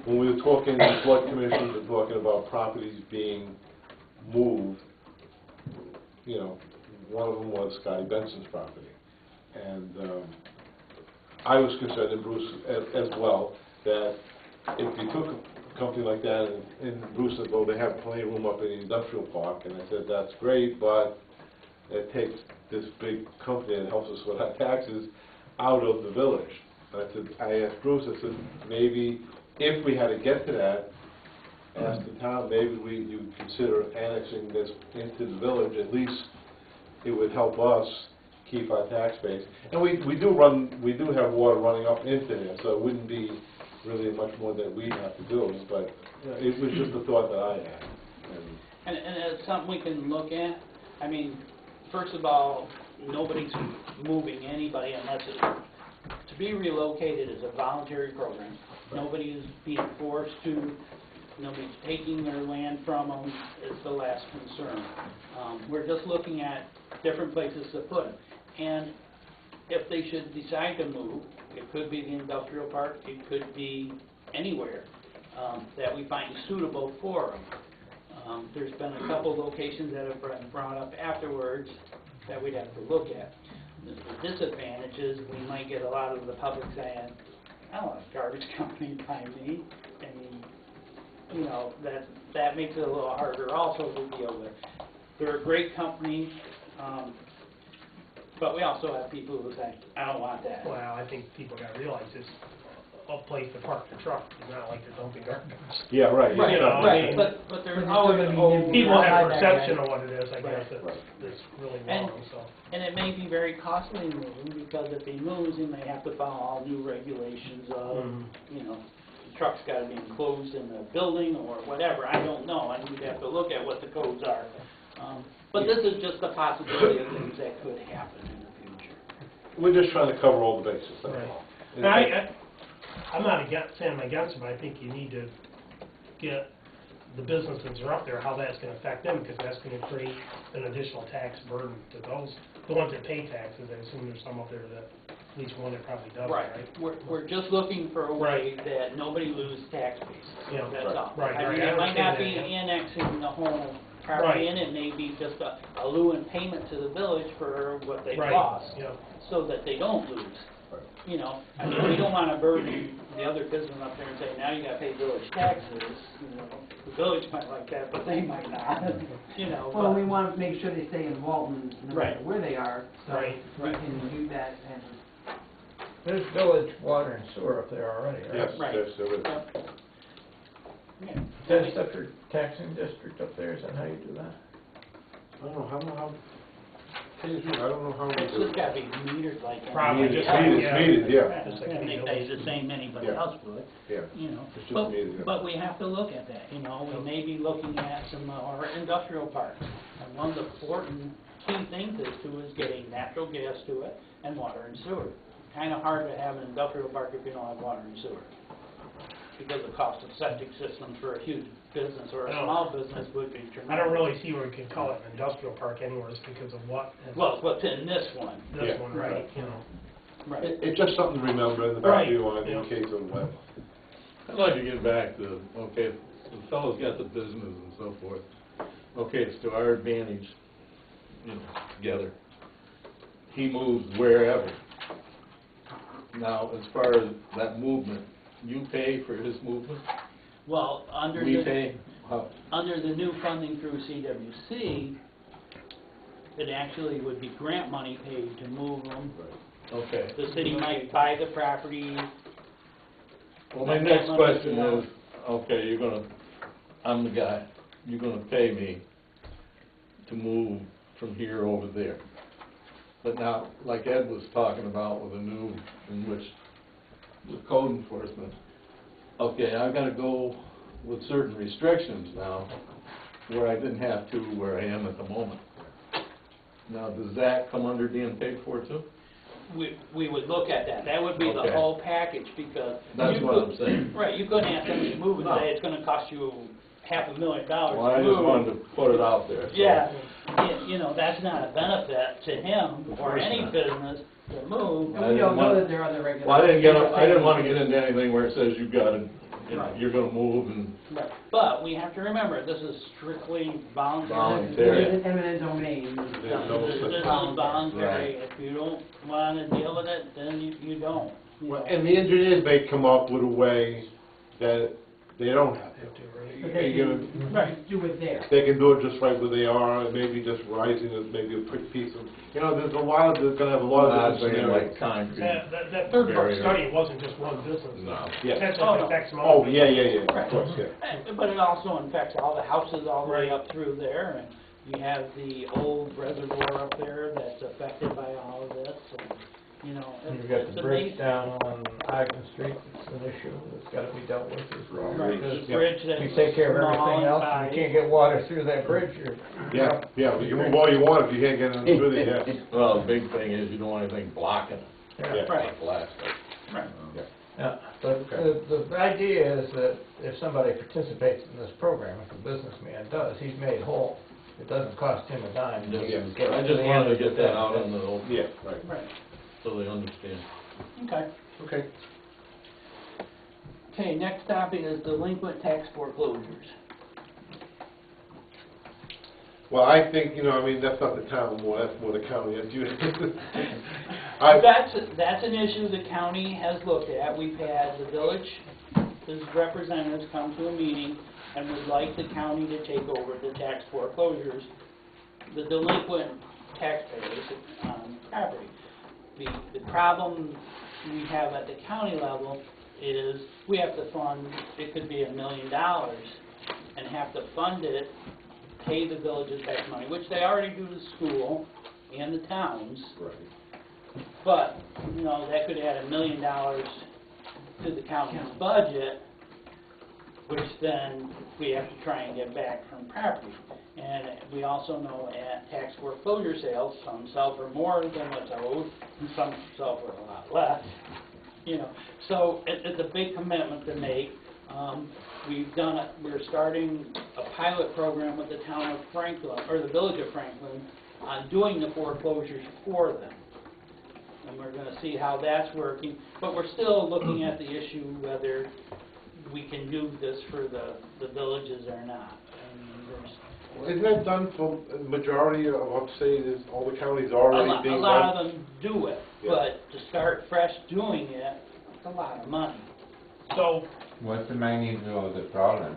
when we were talking, the flood commissions were talking about properties being moved, you know, one of them was Scotty Benson's property. And I was concerned, and Bruce as well, that if you took a company like that, and Bruce said, well, they have plenty of room up in the industrial park, and I said, that's great, but it takes this big company that helps us with our taxes out of the village. And I asked Bruce, I said, maybe if we had to get to that, ask the town, maybe you consider annexing this into the village. At least it would help us keep our tax base. And we do have water running up into there, so it wouldn't be really much more that we have to do. But it was just a thought that I had. And it's something we can look at. I mean, first of all, nobody's moving anybody unless it's, to be relocated is a voluntary program. Nobody is being forced to, nobody's taking their land from them, is the last concern. We're just looking at different places to put them. And if they should decide to move, it could be the industrial park, it could be anywhere that we find suitable for them. There's been a couple locations that have been brought up afterwards that we'd have to look at. The disadvantage is we might get a lot of the public saying, I don't want a garbage company by me. I mean, you know, that makes it a little harder also to deal with. They're a great company, but we also have people who say, I don't want that. Well, I think people got to realize this, a place to park the truck, it's not like they're dumping garbage. Yeah, right. You know, I Right, mean, but But there's it's always still gonna be holes. people have a Right. perception of what it is, I guess, Right. that's really And- wrong, so. And it may be very costly moving, because if he moves, he may have to follow all new regulations of, Mhm. you know, the truck's gotta be enclosed in the building or whatever, I don't know, and we'd have to look at what the codes are. But this is just a possibility of things that could happen in the future. We're just trying to cover all the bases, that's Right. all. And I'm not saying I'm against it, but I think you need to get the businesses that are up there, how that's gonna affect them, because that's gonna create an additional tax burden to those, the ones that pay taxes. I assume there's some up there that, at least one that probably does, right? We're just looking for a way that nobody lose tax basis, Yeah. that's all. Right, I right, mean, I it might not be understand annexing the whole Right. property, and it may be just a lieu in payment to the village for what they Right, lost, yeah. so that they don't lose. You know, I mean, we don't wanna burden the other business up there and say, now you gotta pay village taxes, you know. The village might like that, but they might not, you know. Well, but- we want to make sure they stay in Walton, no matter Right. where they are, so Right. we can do that and There's village water and sewer up there already, right? Yes, Right. yes, there is. Yeah. Is that a separate taxing district up there, is that how you do that? I don't know how, I don't know how we It's do just it. gotta be metered like. Probably anything just else. like- Metered, yeah. Just like And they any pay other- the same anybody Yeah. else would, Yeah. you know. It's just But, metered, yeah. but we have to look at that, you know, we may be looking at some of our industrial parks. And one of the important key things is getting natural gas to it and water and sewer. Kinda hard to have an industrial park if you don't have water and sewer. Because the cost of septic systems for a huge business or a I don't- small business would be tremendous. I don't really see where you can call it an industrial park anywhere, just because of what, Well, what's in this one, this Yeah. one, right, you know. right. It's just something to remember in the back Right, of your mind yeah. in case of what. I'd like to get back to, okay, the fellow's got the business and so forth. Okay, it's to our advantage, you know, together. He moves wherever. Now, as far as that movement, you pay for his movement? Well, under We the, pay? How? under the new funding through CWC, it actually would be grant money paid to move them. Okay. The city might buy the property. Well, my next question is, okay, you're gonna, I'm the guy, you're gonna pay me to move from here over there. But now, like Ed was talking about with the new, in which, the code enforcement, okay, I've gotta go with certain restrictions now, where I didn't have to, where I am at the moment. Now, does that come under being paid for too? We would look at that. That would be the Okay. whole package, because. That's you what could- I'm saying. Right, you couldn't have somebody move and No. say it's gonna cost you $500,000 to move. Well, I just wanted to put it out there. so. Yeah, you know, that's not a benefit to him Of or course any not. business to move. and we don't know that there are other regulations. Well, I didn't wanna get into anything where it says you've gotta, you know, you're gonna move and, Right. But we have to remember, this is strictly voluntary. Voluntary. This is eminent domain. There's no This such- is voluntary. Right. If you don't wanna deal with it, then you don't. you Well, know. and the engineers may come up with a way that they don't have to. Have to, right? But they You can Right. do it there. They can do it just right where they are, and maybe just rising is maybe a quick piece of, you know, there's gonna have a lot not of different saying scenarios. like concrete. That third part barrier. study, it wasn't just one business. No. Yeah. Potentially Oh, no. affects some Oh, other yeah, businesses. of course, yeah. But it also infects all the houses all the way Right. up through there, and you have the old reservoir up there that's affected by all of this, and, you know, You've got it's the bridge amazing. down on Ogden Street, it's an issue that's gotta be dealt with as well. Right, Because the bridge that's if you take care of small everything and else, and wide. you can't get water through that bridge, you're. Yeah, yeah, you can move all you want if you can't get in through there, yeah. Well, the big thing is you don't want anything blocking it. Yeah. Right. Like last time. Right. Yeah, but the idea is that if somebody participates in this program, if a businessman does, he's made whole. It doesn't cost him a dime. Yeah. He gets I to just the wanted end to of get the that out day. on the, open Yeah, right. Right, so they understand. okay. Okay. Okay, next topic is delinquent tax foreclosures. Well, I think, you know, I mean, that's not the town more, that's more the county, as you. That's an issue the county has looked at. We've had the village's representatives come to a meeting and would like the county to take over the tax foreclosures, the delinquent taxpayers on property. The problem we have at the county level is we have to fund, it could be $1 million, and have to fund it, pay the villages back money, which they already do to school and the towns. Right. But, you know, that could add $1 million to the county's budget, which then we have to try and get back from property. And we also know at tax foreclosure sales, some sell for more than what's owed, and some sell for a lot less. You know, so it's a big commitment to make. We're starting a pilot program with the town of Franklin, or the village of Franklin, on doing the foreclosures for them. And we're going to see how that's working. But we're still looking at the issue whether we can do this for the villages or not. Isn't that done for the majority of upstate, is all the counties already being A done? lot of them do it, Yeah. but to start fresh doing it, it's a lot of money. So, What's the magnitude of the problem?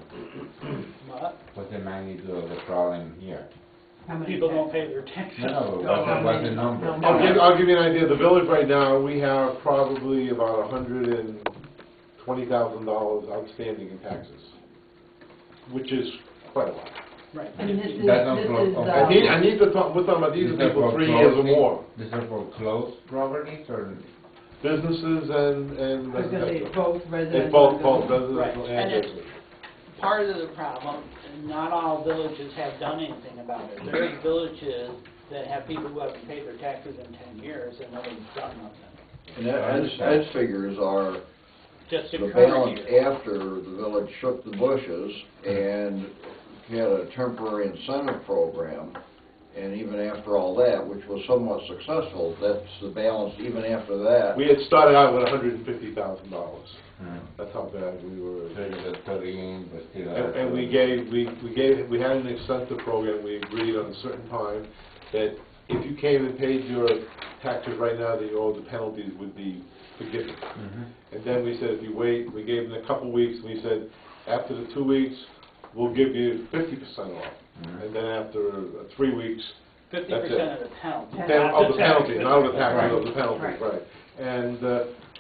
But What's the magnitude of the problem here? How many people don't taxes? pay their taxes. No, how what's the many- number? how many- I'll give you an idea. The village right now, we have probably about $120,000 outstanding in taxes, which is quite a lot. Right. And this is, That's not this close, is, okay. I need to talk, we're talking about these These are are people for 3 years or closing- more. These are for closed properties or? Businesses and because it's residential. both It's residential. both Right. residential And and it's- business. Part of the problem, not all villages have done anything about it. There's villages that have people who haven't paid their taxes in 10 years and nobody's done nothing. And Ed's figures are Just the the current balance year. after the village shook the bushes and had a temporary incentive program, and even after all that, which was somewhat successful, that's the balance even after that. We had started out with $150,000. Hmm. That's how bad we were. So you're studying, but still. And we had an incentive program. We agreed on a certain time that if you came and paid your taxes right now, that all the penalties would be forgiven. And then we said, if you wait, we gave them a couple weeks, and we said, after the 2 weeks, we'll give you 50% off. And then after 3 weeks, 50% of the penalty. of not the penalty, not of the taxes, Right. of the penalty, Right. right. And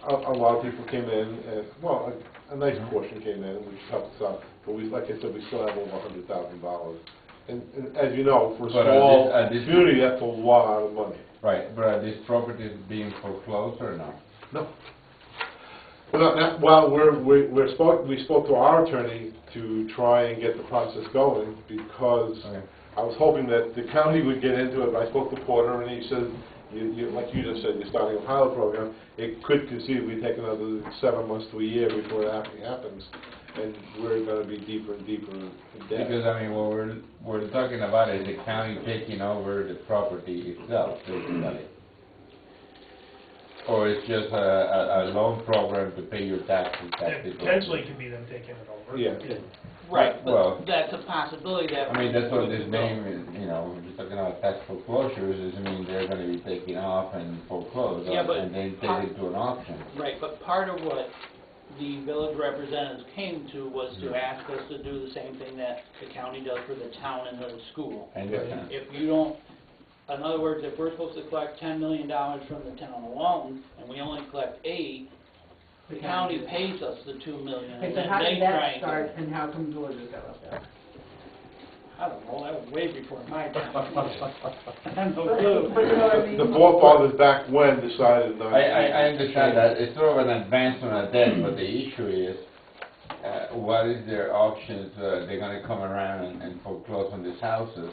a lot of people came in, and, well, a nice portion came in, which helped us out. But we, like I said, we still have over $100,000. And as you know, for a But small at this- community, that's a lot of money. Right, but are these properties being foreclosed or no? No. Well, we spoke to our attorney to try and get the process going, because Okay. I was hoping that the county would get into it. I spoke to Porter, and he said, like you just said, you're starting a pilot program. It could conceivably take another 7 months to a year before it actually happens, and we're going to be deeper and deeper in debt. Because, I mean, what we're talking about is the county taking over the property itself, basically. Or it's just a loan program to pay your taxes. it potentially could be them taking it over. Yeah. Right, Well- but that's a possibility that. I mean, that's what this name is, you know, we're just talking about tax foreclosures, is, I mean, they're gonna be taken off and foreclosed, Yeah, but and then part- take it to an auction. Right, but part of what the village representatives came to was to ask us to do the same thing that the county does for the town and the school. And, If you don't, in other words, if we're supposed to collect $10 million from the town of Walton, and we only collect 8, the county pays us the $2 million, Okay, and so then how they did try that and start, get. and how come villages got left out? I don't know, that was way before my time. I have no But clue. you know what I mean? The forefathers back when decided not to. I understand that, it's sort of an advance on a debt, but the issue is, what is their options, they're gonna come around and foreclose on these houses.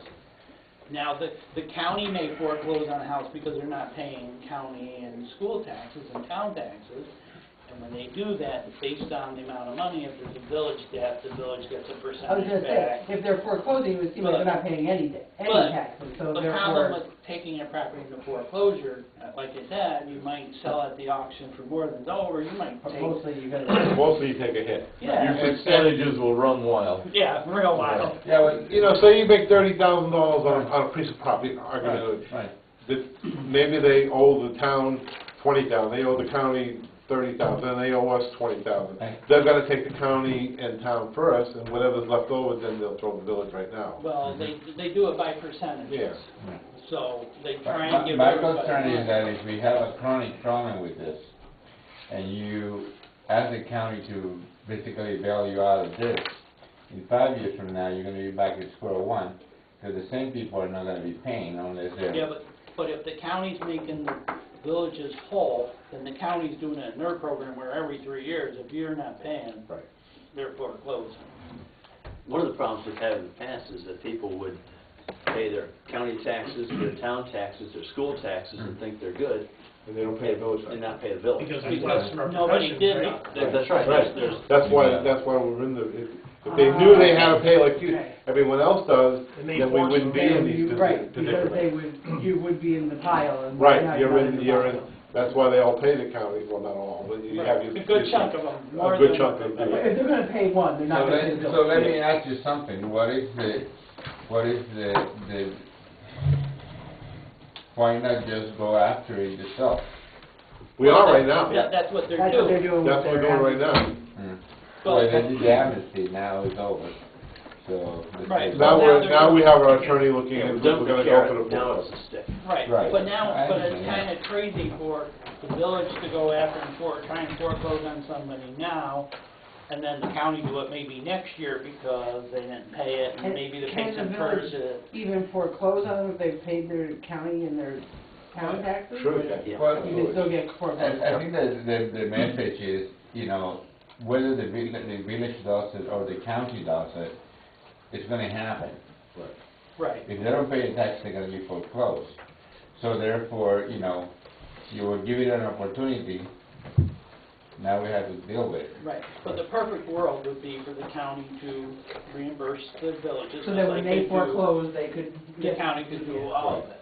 Now, the county may foreclose on a house because they're not paying county and school taxes and town taxes. And when they do that, based on the amount of money, if there's a village debt, the village gets a I was percentage gonna say, back. if they're foreclosing, it would seem like they're not paying any But taxes, so The problem therefore, with taking a property into foreclosure, like I said, you might sell at the auction for more than it's over, you might take, mostly you're gonna. Mostly you take a hit. yeah, Your percentages will run wild. yeah, real wild. Yeah, well, You know, say you make $30,000 on a piece of property, argument, right. that maybe they owe the town $20,000, they owe the county $30,000, and they owe us $20,000. Right. They're gonna take the county and town first, and whatever's left over, then they'll throw the village right now. Well, they do it by percentages. Yeah. So they try and My give concern everybody is money. that if we have a chronic problem with this, and you ask the county to basically bail you out of this, in 5 years from now, you're gonna be back at square one, because the same people are not gonna be paying unless they're... Yeah, but if the county's making the villages whole, then the county's doing it in their program where every 3 years, if you're not paying, Right. they're foreclosed. One of the problems we've had in the past is that people would pay their county taxes, their town taxes, their school taxes, and think they're good, And they don't pay a village and tax. not pay the village. Because Because that's our nobody profession, did right? that. That's right. Right. There's- That's why we're in the, if they knew they had to pay like you, everyone else does, And they then we force wouldn't be in these Right, because they predicaments. would, you would be in the pile and. now Right, you're not you're in, the pile. that's why they all pay the county, well, not all, but you have your... A good chunk of them, more A good than- chunk of them, If they're gonna pay one, they're not So gonna pay the let, bill. so let me ask you something, what is the, why not just go after it yourself? We are right now. That's what they're That's what they're doing. doing with That's what we're their doing right now. Well, they did the amnesty, now it's over, so... Right. Now Well, now we have our attorney looking Yeah, into, we've done we're gonna the go for carrot, the now full it's a stick. Right, Right. but now, I but it's understand. kinda crazy for the village to go after and try and foreclose on somebody now, and then the county do it maybe next year because they didn't pay it, and And maybe the can patient the first. village even foreclose on them if they've paid their county and their town taxes? Sure, Or yeah. Well, you can still get foreclosed? I think that the message is, you know, whether the village does it or the county does it, it's gonna happen. Right, If they don't pay the tax, they're gonna be foreclosed. So therefore, you know, you were given an opportunity, now we have to deal with it. right. But the perfect world would be for the county to reimburse the villages. So that when like they do. foreclose, they could The get. county could do all of it.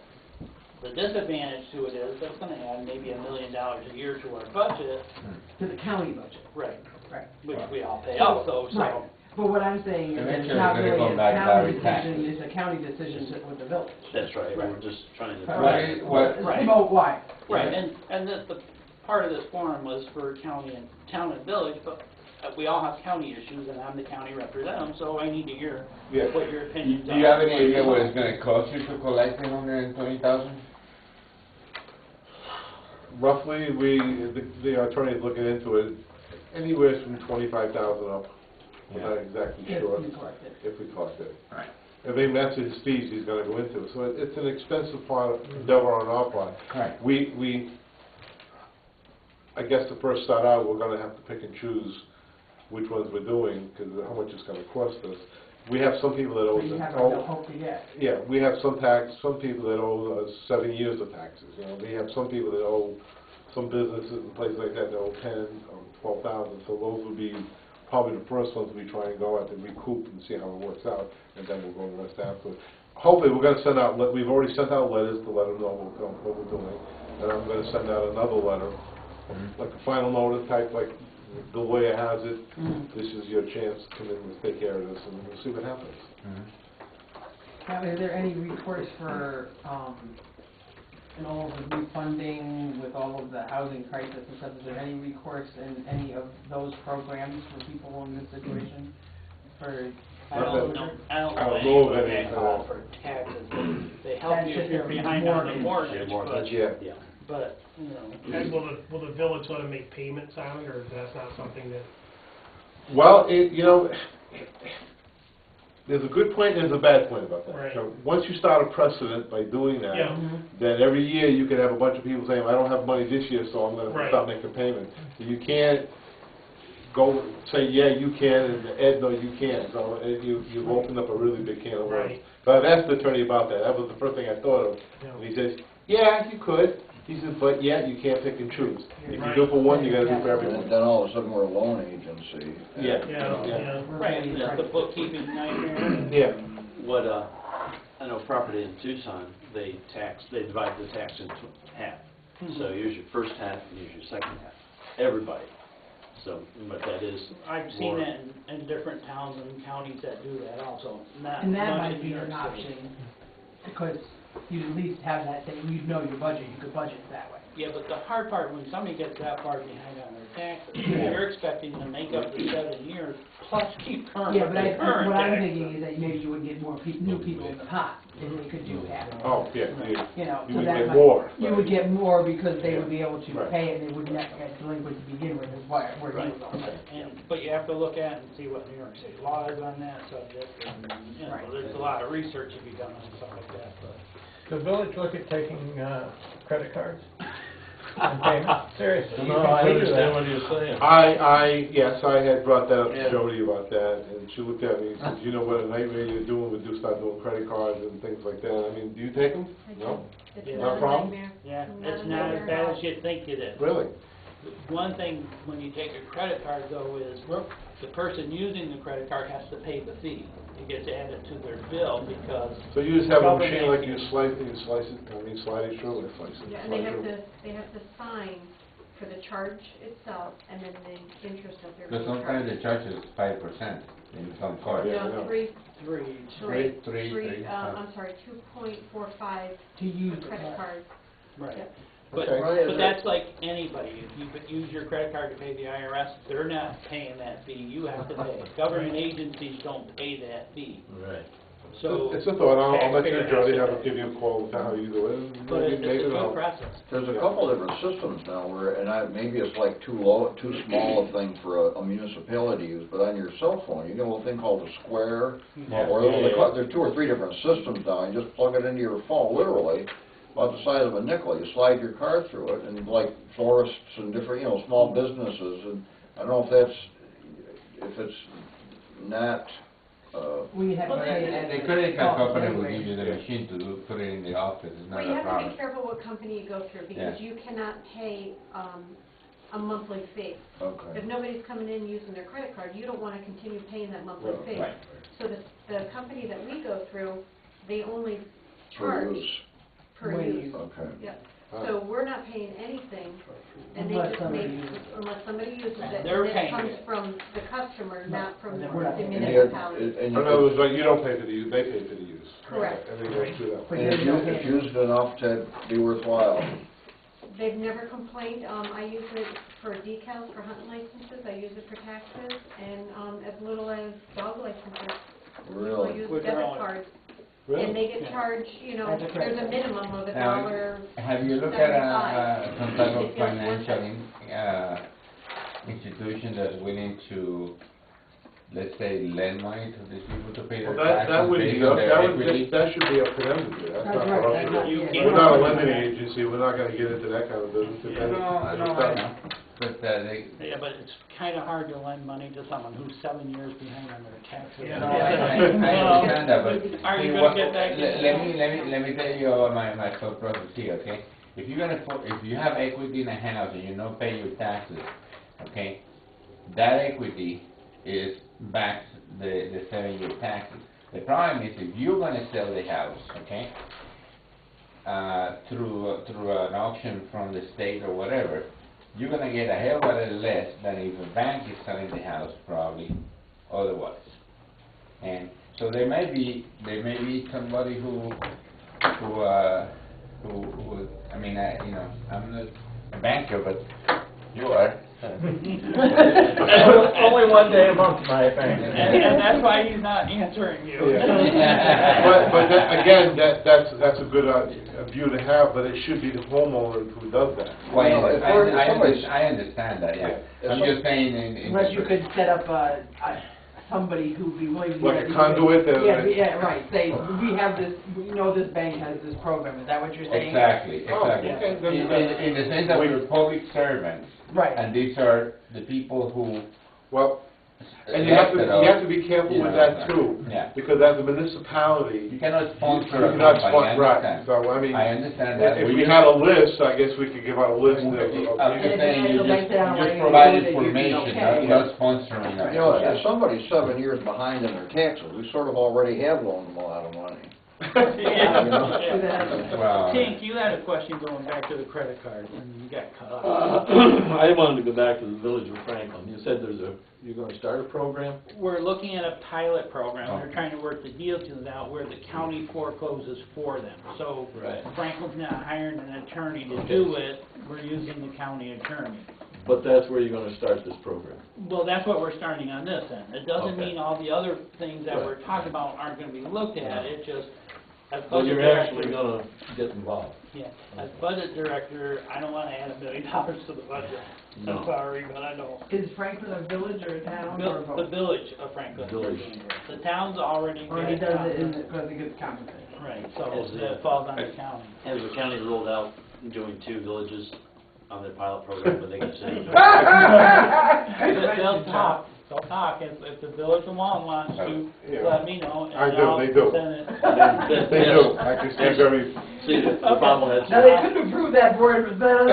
The disadvantage to it is that's gonna add maybe $1 million a year to our budget, To the county budget. right, Right. which we all pay also, Right. so. But what I'm saying is that it's Eventually, not they're really going a back to county our decision, taxes. it's a county decision with the village. That's right, Right. we're just trying to. Right. What, Right. Promote why. Right, and the part of this forum was for county and town and village, but we all have county issues, and I'm the county representative, so I need to hear Yeah. what your opinions are. do you have any idea what it's gonna cost you to collect the 120,000? Roughly, the attorney is looking into it, anywhere from 25,000 up. We're not exactly If sure you collect it. if we collect it. Right. I mean, that's his fees he's gonna go into, so it's an expensive part, endeavor on our part. Right. I guess to first start out, we're gonna have to pick and choose which ones we're doing, because how much it's gonna cost us. We have some people that owe So you have us, no hope to get. yeah, we have some people that owe us 7 years of taxes, you know, we have some people that owe, some businesses and places like that owe 10 or 12,000, so those would be probably the first ones we try and go at to recoup and see how it works out, and then we'll go the rest after. Hopefully, we're gonna send out, we've already sent out letters to let them know what we're doing, and I'm gonna send out another letter, like a final notice type, like the lawyer has it, this is your chance, come in and take care of this, and we'll see what happens. Now, is there any recourse for, in all of the refunding with all of the housing crisis and stuff, is there any recourse in any of those programs for people in this situation? For I don't know I don't know of anybody any, that call for taxes, they help That's you just if you're your behind on the mortgage. mortgage, Yeah. but, you know. And will the village let them make payments on it, or that's not something that? Well, you know, there's a good point and there's a bad point about that. Right. So once you start a precedent by doing that, Yeah. then every year you can have a bunch of people saying, I don't have money this year, so I'm gonna Right. stop making payments. So you can't go say, yeah, you can, and Ed, no, you can't. So you've opened up a really big can of worms. Right. But I asked the attorney about that. That was the first thing I thought of. Yeah. And he says, yeah, you could. He says, but yeah, you can't pick and choose. If you Right. do for one, you gotta do for And everyone. then all of a sudden, we're a loan agency. Yeah. Yeah. Right, and that's the bookkeeping nightmare. Yeah. What, I know property in Tucson, they divide the tax into half. So here's your first half, and here's your second half, everybody. So, but that is. I've seen more- that in different towns and counties that do that also, not And that much might in be New York an City. option, because you at least have that thing, you know your budget, you could budget that way. Yeah, but the hard part, when somebody gets that far behind on their taxes, you're expecting to make up the 7 years, plus keep current Yeah, with but the current what I'm taxes. thinking is that maybe you would get more new people in the pot if they could do that. Oh, yeah, You know, you so would that get might- more. You would get more because they would be able to Right. pay it, and they wouldn't have to get delinquent to begin with, is where he Right. was going. But you have to look at and see what New York State law is on that subject, and, you know, Right. there's a lot of research to be done on stuff like that, but. Does the village look at taking, credit cards? And payments? Seriously? No, I understand what you're saying. Yes, I had brought that up Yeah. to Jody about that, and she looked at me and said, you know what a nightmare you're doing when you start doing credit cards and things like that. I mean, do you take them? No? It's Yeah. No not a problem? nightmare. Yeah, Not it's a not as nightmare bad at all. as you think it is. Really? One thing, when you take a credit card though, is the person using the credit card has to pay the fee. It gets added to their bill because. So you just have a government- machine like you slide it, slide it through, slice it. Yeah, and slide they have through. they have to sign for the charge itself and then the interest that they're Because being sometimes charged. the charge is 5% in some cards. Yeah, I know. No, three, Three, I'm sorry, 2.45 To use for the credit card. card. Right. Yep. But, Okay. but that's like anybody. If you could use your credit card to pay the IRS, they're not paying that fee. You have to pay. Government agencies don't pay that fee. Right. So. It's a thought, I'll let you, taxpayer Jody, has to have pay. give you a call with how you do it. But it's a Maybe good it'll- process. There's a couple different systems now where, maybe it's like too small a thing for a municipality to use, but on your cell phone, you get a little thing called a Square, or there's 2 or 3 different systems now, you just plug it into your phone, literally, about the size of a nickel, you slide your card through it, and like florists and different, small businesses, and I don't know if it's not, We have to pay that. The credit card cost company will anyway. give you the machine to put it in the office, it's not Well, you a have to problem. be careful what company you go through because Yeah. you cannot pay a monthly fee. If okay. nobody's coming in using their credit card, you don't want to continue paying that monthly fee. Right. So the company that we go through, they only Per charge use, per Way use. okay. Yep. So we're not paying anything, and they Unless just somebody make, uses it. unless somebody uses it, They're and it paying comes it. from the customer, not from And the then we're not the paying And municipality. In other words, like, you don't pay for the use, they pay for the use. Correct. Everything goes through that. But And you don't if pay. used enough to be worthwhile. They've never complained. I use it for decals for hunting licenses. I use it for taxes, and as little as dog licenses. People Really? use With their debit own- cards, Really? and they get Yeah. charged. As a credit There's a card. minimum of Now, $1. Have you looked at 75. some type of If it's worth financial it. institution that's willing to, let's say, lend money to these people to pay Well, their that taxes would based be, on their that equity? should be up to them to do. That's That's not right, for us that's to not- do. yeah. We're not a lending agency, we're not gonna get into that kind of business. I know. But they, Yeah, but it's kind of hard to lend money to someone who's 7 years behind on their taxes. no, I understand that, but. Are you see, gonna what- get back? Let me tell you my thought process here, okay? If you have equity in a house and you don't pay your taxes, okay, that equity backs the 7-year taxes. The problem is if you're gonna sell the house, okay, through an auction from the state or whatever, you're gonna get a hell of a lot less than if a bank is selling the house, probably, otherwise. And so there may be somebody who I mean, I'm not a banker, but you are. Only one day a month, my opinion. And that's why he's not answering you. But again, that's a good view to have, but it should be the homeowner who does that. Well, Well, if somebody's- I understand that, yeah. Yeah. I'm just saying in. Unless you could set up somebody who'd be willing to. Like a conduit that- Yeah, right, say, we have this, we know this bank has this program, is that what you're saying? Exactly, Oh, exactly. okay, then In the sense that we're public servants, Right. and these are the people who. Well, and you have to be careful You with know, that too. yeah. Because as a You municipality, cannot sponsor you a cannot company, I right, understand. so I mean, I understand that. if we had a list, I guess we could give out a list of I'm people. just saying, And you if the bank said, "I'm just ready to provide do it," you'd be information, okay. not sponsoring a. If somebody's 7 years behind in their taxes, we sort of already have loaned them a lot of money. Wow. Tink, you had a question going back to the credit card, and you got cut off. I wanted to go back to the Village of Franklin. You said you're gonna start a program? We're looking at a pilot program. They're trying to work the deals out where the county forecloses for them. So Right. Franklin's not hiring an attorney to do it, we're using the county attorney. But that's where you're gonna start this program? Well, that's what we're starting on this end. It doesn't Okay. mean all the other things that Right. we're talking about aren't gonna be looked at, it just, as But budget you're director. actually gonna get involved? Yeah, as budget director, I don't wanna add $1 million to the budget. No. I'm sorry, but I don't. Is Franklin a village or a town or The both? village of Franklin. Village. The town's already Or he getting does it compensated. because he gets compensated? Right, so As that falls on the county. Has the county ruled out doing 2 villages on their pilot program, but they can say? They'll talk, if the village of Walton wants to, Yeah. let me know, and I do, I'll they do. present it. They do, I can see very, See, the problem is. Now, they couldn't approve that for it, but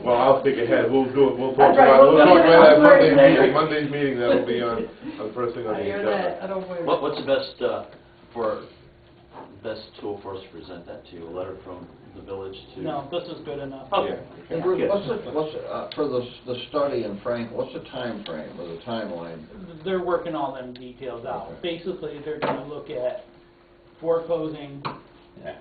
well, I'll think ahead, we'll do it, we'll That's talk right, about, we'll we'll do talk it. about I'm that sorry, Monday's meeting, that'll be on the first thing on the I hear agenda. that, I don't blame you. What's the best tool for us to present that to you? A letter from the village to? No, this is good enough. Okay. And Bruce, for the study in Franklin, what's the time frame or the timeline? They're working all them details out. Okay. Basically, they're gonna look at foreclosing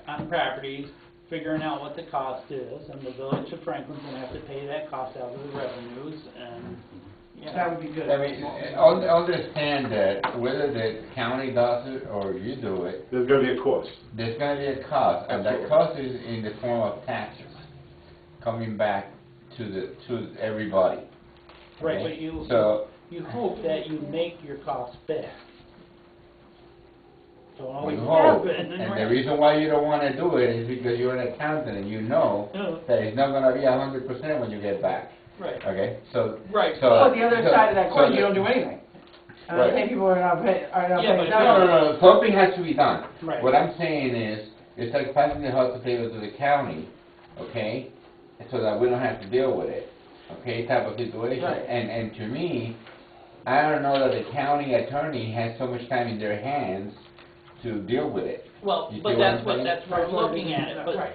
on properties, figuring out what the cost is, and the village of Franklin's gonna have to pay that cost out of the revenues, and, That yeah. would be good. I mean, understand that whether the county does it or you do it, There's gonna be a cost. there's gonna be a cost, and that Absolutely. cost is in the form of taxes coming back to everybody. Right, okay? but So, you hope that you make your costs back. Don't always you hope, happen. and the reason why you don't wanna do it is because you're an accountant and you know that it's not gonna be 100% when you get back, Right, okay? So, right. so. Well, the other so- side of that coin, so you don't do anything. Right. Say people are not paying, Yeah, but No, something has to be done. Right. What I'm saying is, it's like passing the house paper to the county, okay, so that we don't have to deal with it, okay, type of situation. Right. And to me, I don't know that the county attorney has so much time in their hands to deal with it. Well, You see but what I'm that's what, saying? that's where we're looking at it, but Right.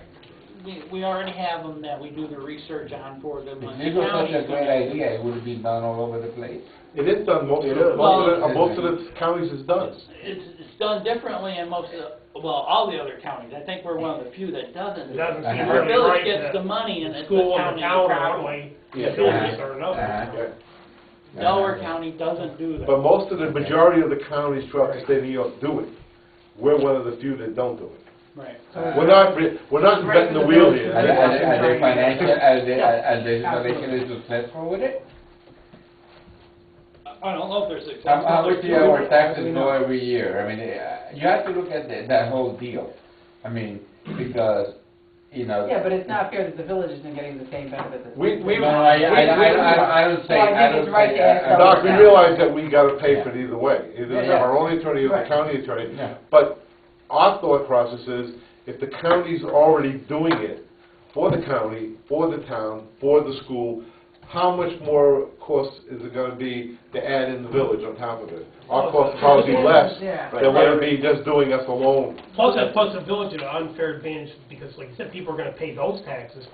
we already have them that we do the research on for them. If when this the was such county's a great gonna- idea, it would have been done all over the place. It is done, most of Well- most of the counties is done. It's done differently in most of the, well, all the other counties. I think we're one of the few that doesn't. It doesn't seem Our really village right gets that the money and it's the School and county's the town are problem. one way, Yeah. the villages are another. Uh-huh. Delaware County doesn't do that. But most of the majority of the counties throughout the state of New York do it. We're one of the few that don't do it. Right. We're not inventing the wheel here. Are they financial, are they financially successful with it? I don't know if they're successful. How much do our taxes go every year? I mean, you have to look at that whole deal. I mean, because, you know. Yeah, but it's not fair that the village isn't getting the same benefit that. We- No, I don't say, Well, I think it's right to ask Doc, we realize that we gotta pay for it either way. Either we Yeah. have our own attorney or the Right. county attorney. Yeah. But our thought process is, if the county's already doing it for the county, for the town, for the school, how much more cost is it gonna be to add in the village on top of it? Our cost will probably be less Yeah. than what it'd be just doing us alone. Plus the village at an unfair advantage, because like you said, people are gonna pay those taxes,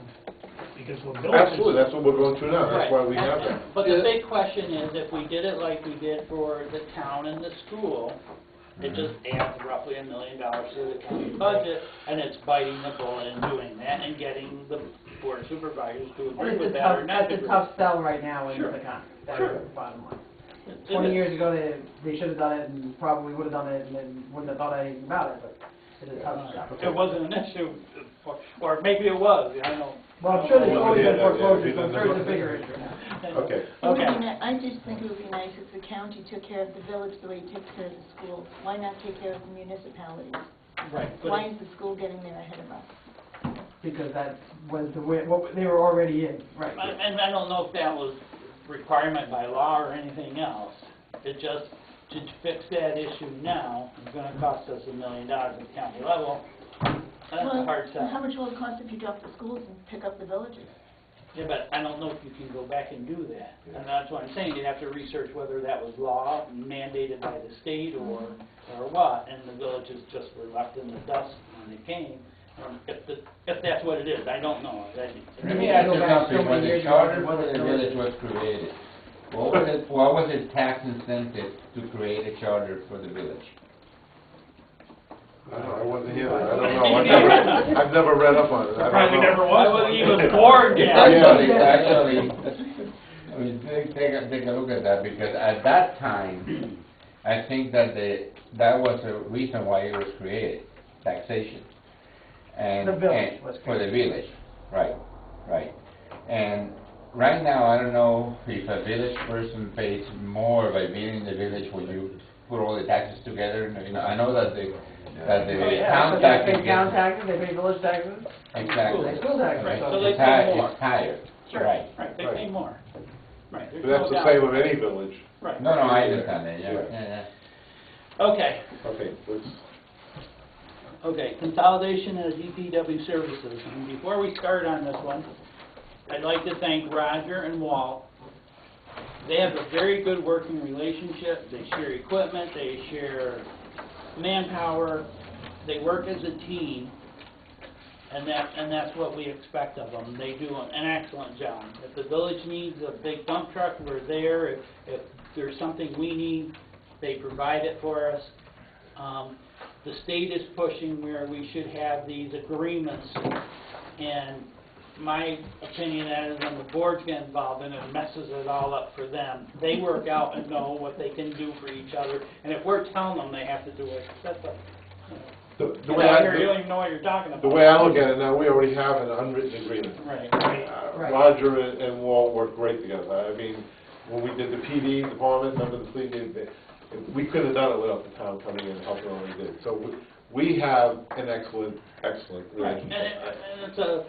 because with villages. Absolutely, that's what we're going through now, that's why we Right. have that. But the big question is, if we did it like we did for the town and the school, it just adds roughly $1 million to the county budget, and it's biting the bullet and doing that, and getting the board of supervisors to agree with that or not That's a agree. tough sell right now in Sure. the economy. That's Sure. the bottom line. It 20 is. years ago, they should have done it and probably would have done it and then wouldn't have thought anything about it, but it is tough stuff. It wasn't an issue, or maybe it was, I don't know. Well, I'm sure there's always been Yeah, foreclosures, yeah, I'm sure it's a bigger issue now. Okay. It would be Okay. I just think it would be nice if the county took care of the village the way it takes care of the school. Why not take care of the municipalities? Right, but Why it- is the school getting there ahead of us? Because that was the way, what they were already in, right. and I don't know if that was requirement by law or anything else. It just, to fix that issue now, is gonna cost us $1 million at the county level. That's a hard Well, how sell. much will it cost if you drop the schools and pick up the villages? Yeah, but I don't know if you can go back and do that. And that's what I'm saying, you'd have to research whether that was law mandated by the state or what, and the villages just were left in the dust when they came. If that's what it is, I don't know. Let me ask you something, when the charter for the village was created, what was the tax incentive to create a charter for the village? I don't know, I wasn't here, I don't know, I've never read up on it, I don't Probably know. never was. I wasn't even born yet. Actually, I mean, take a look at that, because at that time, I think that that was the reason why it was created, taxation. And The village was for the village, right. And right now, I don't know if a village person pays more by being in the village when you put all the taxes together. You know, I know that the town taxes. They pay town taxes, they pay village taxes, Exactly. they school taxes. Right, So so they It's pay more. It's higher, Sure, right. right, they pay more. Right, there's But that's no the doubt. same with any village. Right. No, I understand that, Yeah. yeah. Okay, Okay, let's, okay, consolidation of DPW services. And before we start on this one, I'd like to thank Roger and Walt. They have a very good working relationship. They share equipment, they share manpower, they work as a team, and that's what we expect of them. They do an excellent job. If the village needs a big dump truck, we're there. If there's something we need, they provide it for us. The state is pushing where we should have these agreements, and my opinion is when the boards get involved and it messes it all up for them. They work out and know what they can do for each other, and if we're telling them they have to do it, that's a, the you way I, you don't even know what you're talking about. the way I look at it now, we already have an unwritten agreement. Right. Right. Roger and Walt work great together. I mean, when we did the PD department, remember the police, we couldn't have done it without the town coming in and helping when we did. So we have an excellent Right, and relationship. it's a,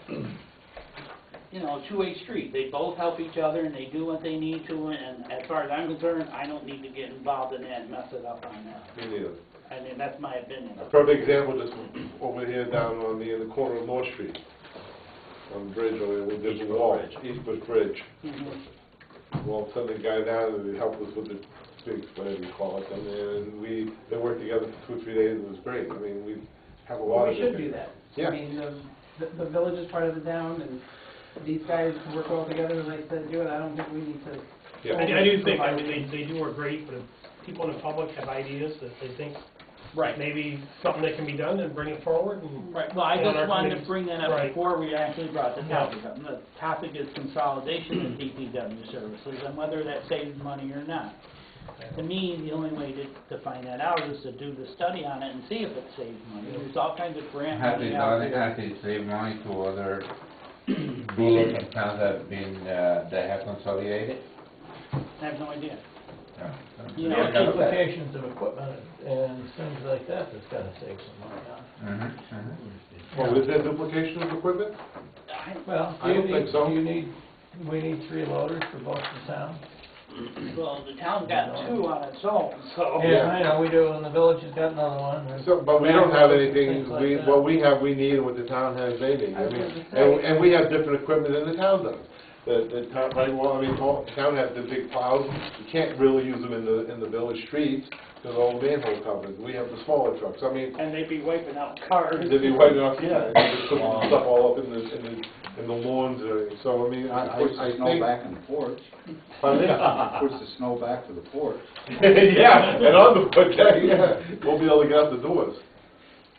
two-way street. They both help each other and they do what they need to, and as far as I'm concerned, I don't need to get involved in that and mess it up on that. Me neither. I mean, that's my opinion. A perfect example, just over here down on in the corner of North Street, on the bridge over there, we did the wall, Eastbush Bridge. Mhm. Well, send the guy down and he helped us with the big, whatever you call it, and then they worked together for 2 or 3 days, it was great. I mean, we have a lot We of. should do that. Yeah. I mean, the village is part of the town, and these guys work well together, as I said, do it, I don't think we need to. Yeah. I do think, I mean, they do work great, but if people in the public have ideas that they think Right. maybe something that can be done, then bring it forward and. Right, well, I and our just wanted to committees- bring that up Right. before we actually brought the topic up. And the topic is consolidation of DPW services and whether that saves money or not. To me, the only way to find that out is to do the study on it and see if it saves money. There's all kinds of grant Has money it out done, there. has it saved money to other villages and towns that have been, that have consolidated? I have no idea. No. You know, There's it's just- duplications of equipment and things like that that's gotta save some money on. Well, is there duplication of equipment? Well, I don't think so. we need 3 loaders for both the towns. Well, the town's got 2 on its own, so. Yeah, I know, we do, and the village has got another one. There's So, but we don't have backhoes, anything, things like we, that. what we have, we need, and what the town has, they need. I I was mean, gonna say- and we have different equipment than the town does. The town, right, well, I mean, the town has the big plows, you can't really use them in the village streets, because all manhole covers. We have the smaller trucks, I mean, And they'd be wiping out cars. they'd be wiping off, yeah, and just putting stuff all up in the lawns and everything, so, I mean, I Puts the snow think. back in the porch. Pardon me? Puts the snow back to the porch. Yeah, and on the, yeah, we'll be able to get out the doors.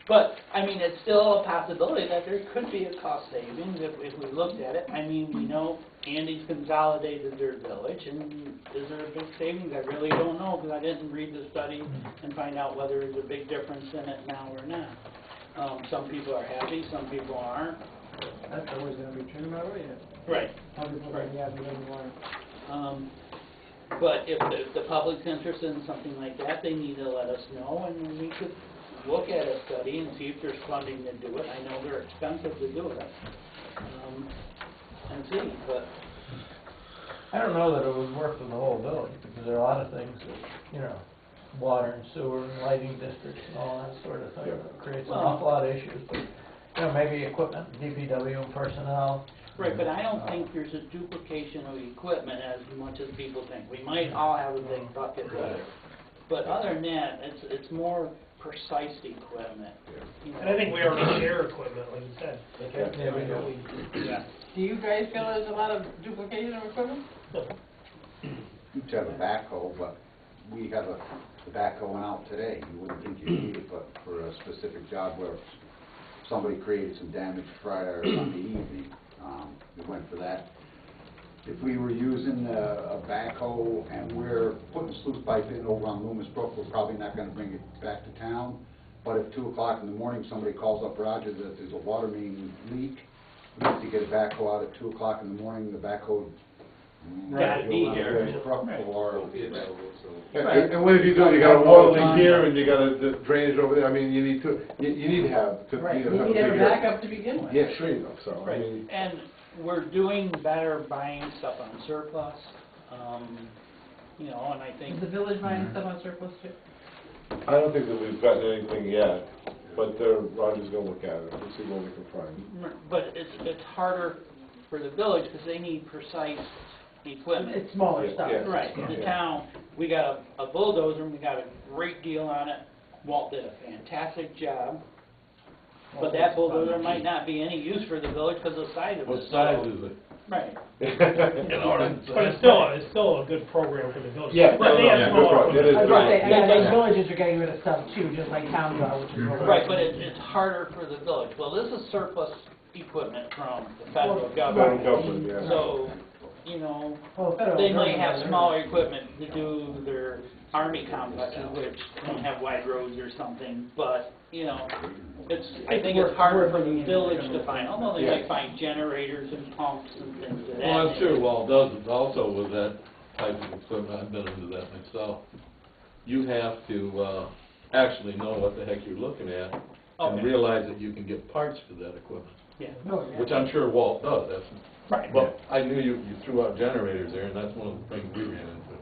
But, I mean, it's still a possibility that there could be a cost savings if we looked at it. I mean, we know Andy's consolidated their village, and is there a big savings? I really don't know, because I didn't read the study and find out whether there's a big difference in it now or not. Some people are happy, some people aren't. That's always gonna be true, no matter what you do. Right. Some people are happy, some people aren't. But if the public's interested in something like that, they need to let us know, and we could look at a study and see if there's funding to do it. I know they're expensive to do it, and see, but. I don't know that it would work for the whole village, because there are a lot of things that, water and sewer and lighting districts and all that sort of thing, that creates an awful lot of issues, but, maybe equipment, DPW and personnel, Right, but I don't think there's a duplication of equipment as much as people think. We might all have a big bucket loader, but other than that, it's more precise equipment. You know. And I think we already share equipment, like you said. Yeah, we know. Yeah. Do you guys feel there's a lot of duplication of equipment? You have a backhoe, but we have a backhoe went out today. You wouldn't think you need it, but for a specific job where somebody created some damage Friday or Sunday evening, we went for that. If we were using a backhoe and we're putting sluice pipe in over on Loomis Brook, we're probably not going to bring it back to town. But if 2 o'clock in the morning somebody calls up Roger that there's a water main leak, we have to get a backhoe out at 2 o'clock in the morning. The backhoe Gotta be here. And what if you do, you got a water leak here and you got a drainage over there, I mean, you need to have, Right, you you know, need to have a figure- backup to begin with. Yeah, sure enough, so, I Right, mean, and we're doing better buying stuff on surplus, you know, and I think, Is the village buying stuff on surplus too? I don't think that we've gotten anything yet, but Roger's gonna look at it, and see what we can find. but it's harder for the village because they need precise equipment. It's smaller Yeah, stuff. yeah. Right, the town, we got a bulldozer, and we got a great deal on it. Walt did a fantastic job, but that bulldozer might not be any use for the village because of the size of it. What size is it? Right. But it's still a good program for the village. Yeah, But they have yeah, small good problem. It is equipment. good. I was gonna say, Yeah. those villages are getting rid of stuff too, just like towns are, which is what. Right, but it's harder for the village. Well, this is surplus equipment from the federal Federal government. government, yeah. So, you know, Well, federal they might government, have smaller equipment to do their army complexes, which don't have wide roads or something, but, you know, I think it's harder for the village to find, although they might find generators and pumps and things of that. Well, I'm sure nature. Walt does it also with that type of equipment. I've been into that myself. You have to actually know what the heck you're looking at and Okay. realize that you can get parts for that equipment, Yeah. No, yeah. which I'm sure Walt does. That's, Right. but I knew you threw out generators there, and that's one of the things we ran into.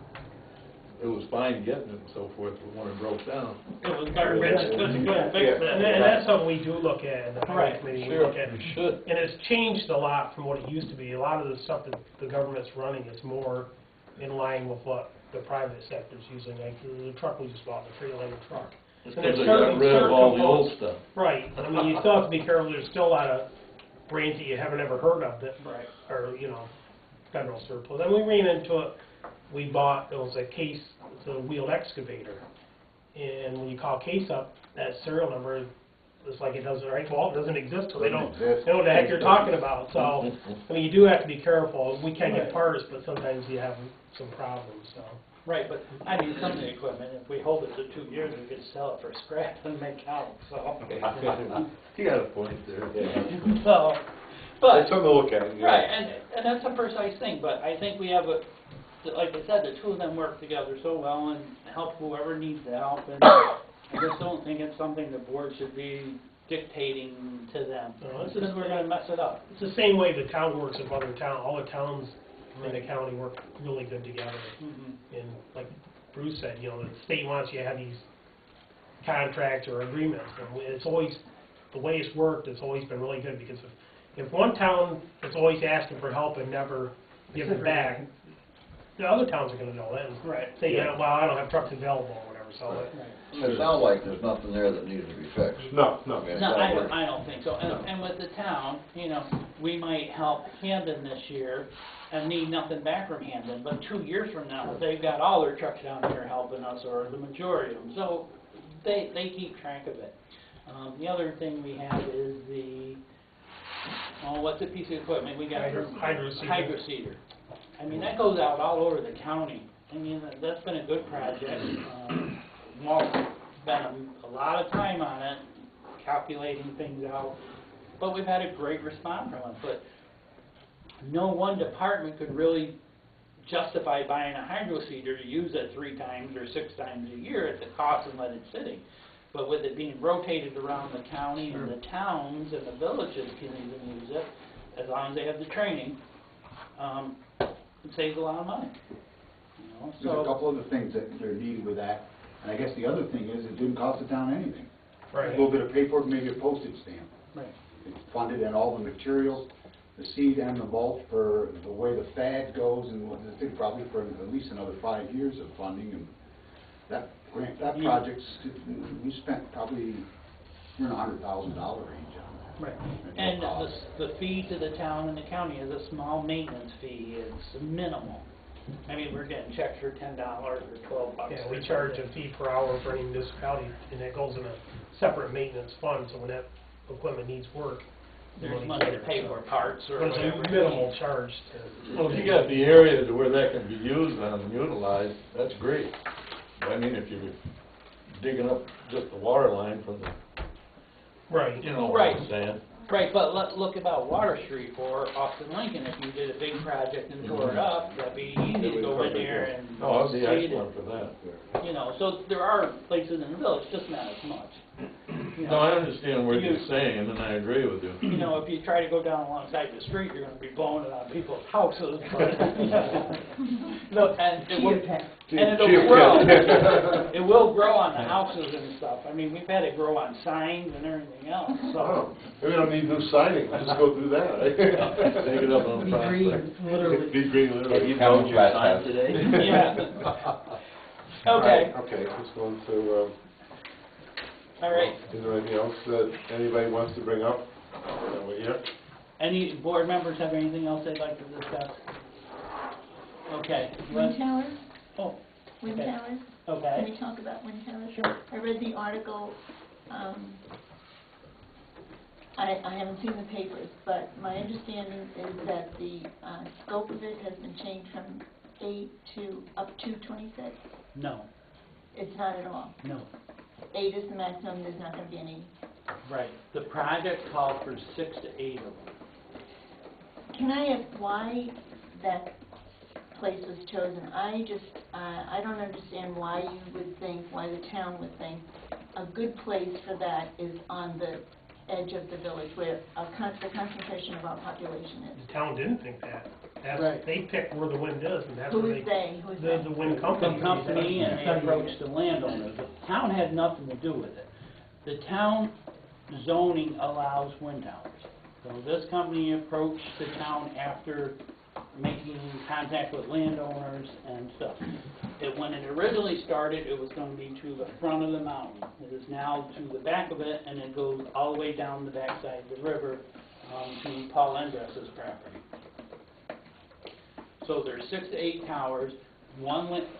It was fine getting it and so forth, but when it broke down, It was garbage, because you couldn't fix And it. that's something we do look at in the highway Right. committee. We sure, look at, we should. and it's changed a lot from what it used to be. A lot of the stuff that the government's running is more in line with what the private sector's using, like the truck we just bought, the trailer truck. It's And because they there's got certain- rid of certain all the old components- stuff. Right, I mean, you still have to be careful, there's still a lot of brands that you haven't ever heard of that Right. are, you know, federal surplus. And we ran into it, we bought, it was a case, it's a wheeled excavator. And when you call case up, that serial number, it's like it doesn't, right, well, it doesn't exist, so they don't know what the heck you're talking about. So, I mean, you do have to be careful. We can get parts, but sometimes you have some problems, so. Right, but I mean, some of the equipment, if we hold it to 2 years, we could sell it for scrap and make out, so. You got a point there. So, but. It's something to look at, yeah. Right, and that's a precise thing, but I think we have like I said, the two of them work together so well and help whoever needs the help, and I just don't think it's something the board should be dictating to them. No, it's Because we're gonna mess it up. It's the same way the town works with other towns. All the towns in the county work really good together. Mhm. And like Bruce said, you know, the state wants you to have these contracts or agreements. And it's always, the way it's worked, it's always been really good, because if one town is always asking for help and never gives it back, the other towns are gonna know that. And Right. say, yeah, well, I don't have trucks available or whatever, so. It sounds like there's nothing there that needs to be fixed. No. No, I don't think so. And with the town, you know, we might help Hamden this year and need nothing back from Hamden, but 2 years from now, they've got all their trucks down here helping us, or the majority of them. So they keep track of it. The other thing we have is what's the piece of equipment we got? Hydro seeder. Hydro seeder. I mean, that goes out all over the county. I mean, that's been a good project. Walt's spent a lot of time on it, calculating things out, but we've had a great response from it. But no one department could really justify buying a hydro seeder to use it 3 times or 6 times a year at the cost and let it sitting. But with it being rotated around the county and the towns and the villages can even use it, as long as they have the training, it saves a lot of money. You know, There's a so couple other things that are needed with that, and I guess the other thing is, it didn't cost the town anything. A Right. little bit of paperwork, maybe a postage stamp. right. It's funded and all the materials. the seed and the mulch for the way the FAD goes, and I think probably for at least another 5 years of funding, and that project's, we spent probably in the $100,000 range on that. Right. And the fee to the town and the county is a small maintenance fee, it's minimal. I mean, we're getting checks for $10 or $12. Yeah, we charge a fee per hour for any municipality, and that goes in a separate maintenance fund, so when that equipment needs work, There's money to pay for parts or but it's whatever. a minimal charge to. Well, if you got the area to where that can be used on and utilized, that's great. But I mean, if you're digging up just the water line from the, Right. you know what Right. I'm saying? Right, but look about Water Street or Austin Lincoln, if you did a big project and tore it up, that'd be easy to go in there and No, I'd be seed it. excellent for that. You know, so there are places in the village, just not as much. You No, know, I understand what you're saying, and I agree with you. You know, if you try to go down alongside the street, you're gonna be blowing it on people's houses, but, no, and it will, and it'll grow. It will grow on the houses and stuff. I mean, we've had it grow on signs and everything else, so. Oh, maybe we don't need new siding, we'll just go through that. Take it up on Be Prospect. green, literally. Be green, literally. Have you built your sign today? Yeah. Okay, Okay, let's go into, all right. is there anything else that anybody wants to bring up? We're here. Any board members have anything else they'd like to discuss? Okay. Wind towers, Oh, wind Okay. towers. okay. Can we talk about wind towers? Sure. I read the article, I haven't seen the papers, but my understanding is that the scope of it has been changed from 8 to up to 26. No, It's not at all. no, 8 is the maximum, there's not going to be any. right. The project called for 6 to 8 of them. Can I ask why that place was chosen? I don't understand why you would think, why the town would think a good place for that is on the edge of the village where the concentration of our population is. The town didn't think that. That's, Right. they picked where the wind is, and that's Who where is they? Who is they? the wind company. The company and they approached the landowner. The town had nothing to do with it. The town zoning allows wind towers. So this company approached the town after making contact with landowners and stuff. When it originally started, it was going to be to the front of the mountain. It is now to the back of it, and it goes all the way down the backside of the river to Paul Endress's property. So there's 6 to 8 towers.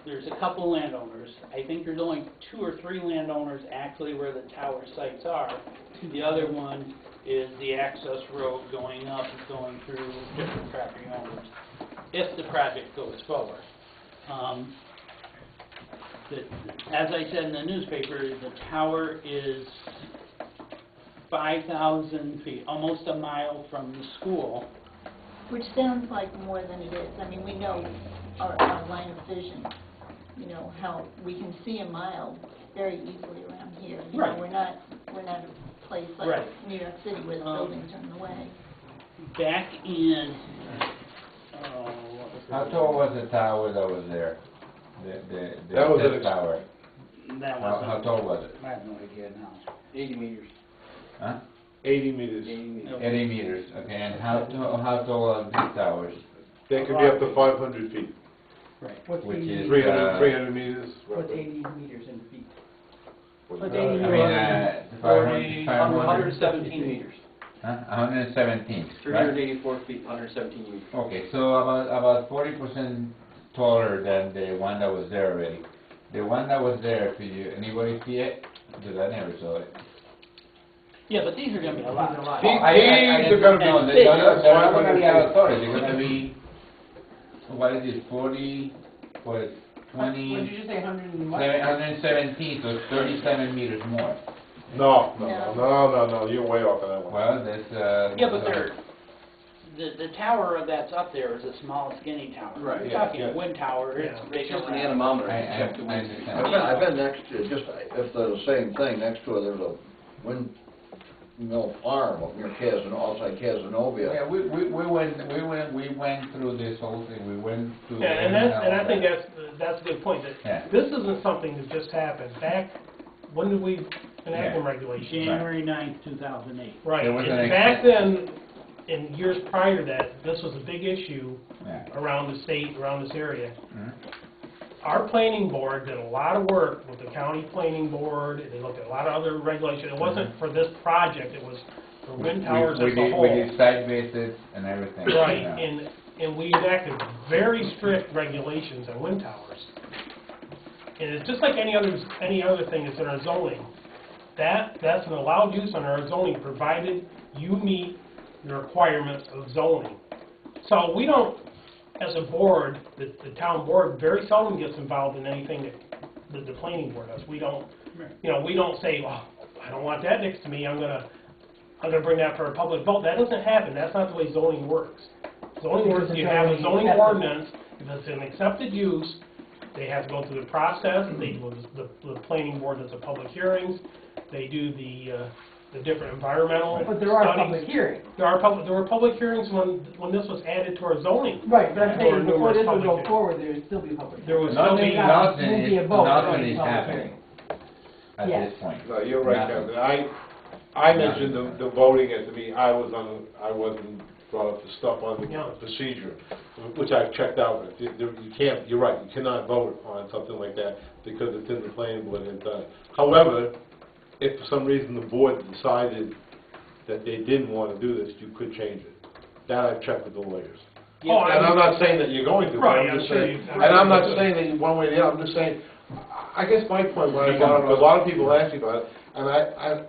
There's a couple landowners. I think there's only 2 or 3 landowners actually where the tower sites are. The other one is the access road going up and going through different property owners if the project goes forward. As I said in the newspaper, the tower is 5,000 feet, almost a mile from the school. Which sounds like more than it is. I mean, we know our line of vision, you know, how we can see a mile very easily around here. You know, Right. we're not a place like Right. New York City where the buildings are in the way. Back in, what was How it? tall was the tower that was there? The That was test an tower? That How was, tall was it? I have no idea now. 80 meters. Huh? 80 meters. 80 meters. 80 meters, okay, and how tall are these towers? They could be up to 500 feet. right. What's Which 80 is, 300 meters. What's 80 meters in feet? What's What's that? 80 I mean, 500, 117 meters. Huh? 117, right? 384 feet, 117 meters. Okay, so about 40% taller than the one that was there already. The one that was there, anybody see it? Because I never saw it. Yeah, but these are going to be a lot. These are gonna be No, big. they're That's not why gonna be I'm out of storage, they're gonna be, what is it, 20, What did 20, you just say, 100 and what? 717, so it's 37 meters more. No, you're way off on that one. Well, that's, Yeah, but the tower that's up there is a small skinny tower. Right. We're Yeah, talking yeah. a wind tower, it's Yeah. big It's just an around. anemometer I to check the wind. understand. I've been next to, just, if they're the same thing, next to it, there's a windmill farm up near outside Casanova. Yeah, we went through this whole thing, we went through. Yeah, and I think that's a good point, that Yeah. this isn't something that just happened. Back, when did we enact them regulations? January 9th, 2008. Right, There was and an back then, in years prior to that, this was a big issue Yeah. around the state, around this area. Mhm. Our planning board did a lot of work with the county planning board, and they looked at a lot of other regulations. It wasn't for this project, it was for wind towers as a whole. We did site visits and everything. Right, Yeah. and we enacted very strict regulations on wind towers. And it's just like any other thing that's in our zoning. That's an allowed use on our zoning, provided you meet the requirements of zoning. So we don't, as a board, the town board very seldom gets involved in anything that the planning board does. We don't, we don't say, well, I don't want that next to me, I'm gonna bring that for a public vote. That doesn't happen, that's not the way zoning works. Zoning works, you have a zoning ordinance, if it's an accepted use, they have to go through the process, they do, the planning board does the public hearings, they do the different environmental studies. But there are public hearings. There were public hearings when this was added to our zoning. Right, but I'm There were saying, before numerous this would public go hearings. forward, there would still be public There hearings. was still be, Won't be a vote, Nothing there'll be is public happening hearing. at Yes. this point. No, you're right, Nothing. Kevin. I mentioned the voting at the meeting. I wasn't brought up the stuff on the procedure, which I checked out. You can't, you're right, you cannot vote on something like that because it's in the planning board and done. However, if for some reason the board decided that they didn't want to do this, you could change it. That I've checked with the lawyers. Oh, And I'm not saying that you're going to, but Right, I'm just I'm sure saying, you- and I'm not saying that you one way or the other, I'm just saying, I guess my point when I brought it up, a lot of people ask me about it, and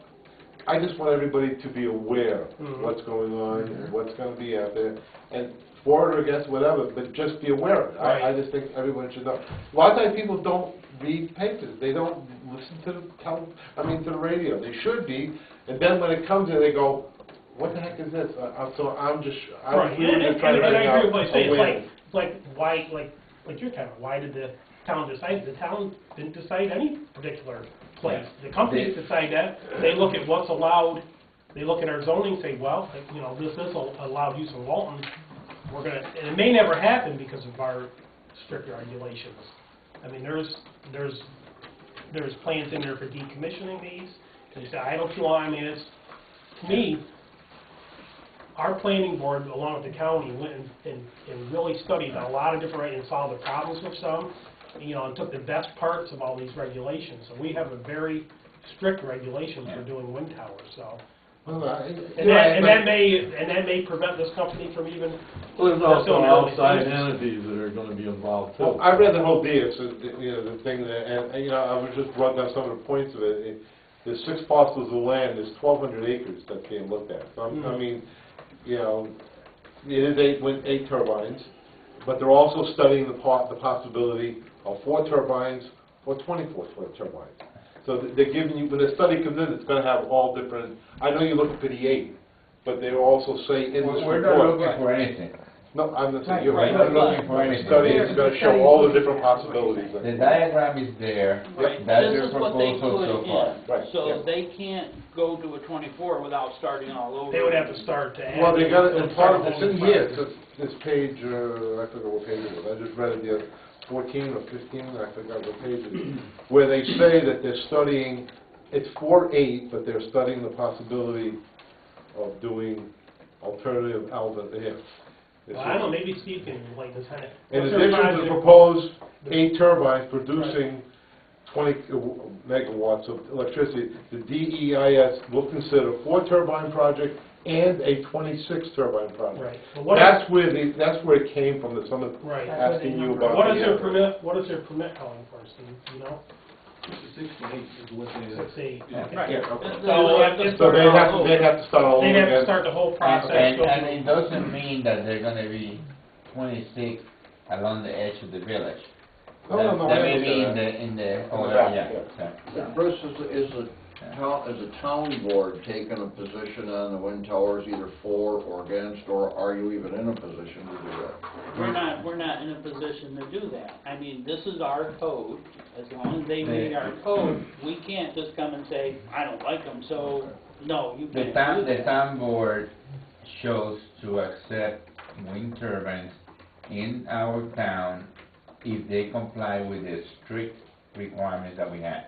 I just want everybody to be aware of what's going on, and what's gonna be out there, and for it or against whatever, but just be aware of it. I just think everyone should know. A lot of times people don't read papers, they don't listen to the radio, they should be, and then when it comes in, they go, what the heck is this? So I'm just, right, really just trying to and I bring agree out with what you say, awareness. it's like, why, like you're talking about, why did the town decide? The town didn't decide any particular place. The companies decide that, they look at what's allowed, they look at our zoning and say, well, this is allowed use in Walton, we're gonna, and it may never happen because of our strict regulations. I mean, there's plans in there for decommissioning these, and you say, I don't know, I mean, it's, to me, our planning board, along with the county, went and really studied a lot of different, and solved the problems with some, and took the best parts of all these regulations. So we have a very strict regulation for doing wind towers, so. And that may prevent this company from even. Well, there's also pursuing outside business. entities that are gonna be involved too. Well, I read the whole deal, so, the thing, and, I was just brought down some of the points of it. There's 6 parcels of land, there's 1,200 acres that's being looked at. So, I mean, it is 8 turbines, but they're also studying the possibility of 4 turbines or 24-foot turbines. So they're giving you, when the study comes in, it's going to have all different, I know you're looking for the 8, but they also say in this We're report. not looking for anything. No, I'm not saying, you're right. We're not looking for anything. The study is going to show all the different possibilities. The diagram is there, Right, that's this your is what they proposal put so far. in, Right, so yeah. they can't go to a 24 without starting all over. They would have to start to add. Well, they got it, they'll and part of start it's in the whole here, process. this page, I forgot what page it was, I just read it the other, 14 or 15, I forgot what page it is, where they say that they're studying, it's 4-8, but they're studying the possibility of doing alternative outlets here. Well, I don't know, maybe Steve can enlighten us on it. In What's their addition to the project? proposed 8 turbines producing 20 megawatts of electricity, the DEIS will consider a 4 turbine project and a 26 turbine project. Right. But what That's where it came from, that someone Right. asking you about. What is the, their permit, what is their permit calling for, Steve, you know? 6 to 8 is what they. 6, 8, Yeah. okay. Right. Yeah, okay. So So they'd have to start all over they'd have to again. start the whole process. And go it through- doesn't mean that they're gonna be 26 along the edge of the village. No, That I may be understand in the, In the back, yeah. Bruce, is the town board taking a position on the wind towers, either for or against, or are you even in a position to do that? We're not in a position to do that. I mean, this is our code. As long as they meet our code, we can't just come and say, I don't like them, so, no, you The can't do that. town board chose to accept wind turbines in our town if they comply with the strict requirements that we had.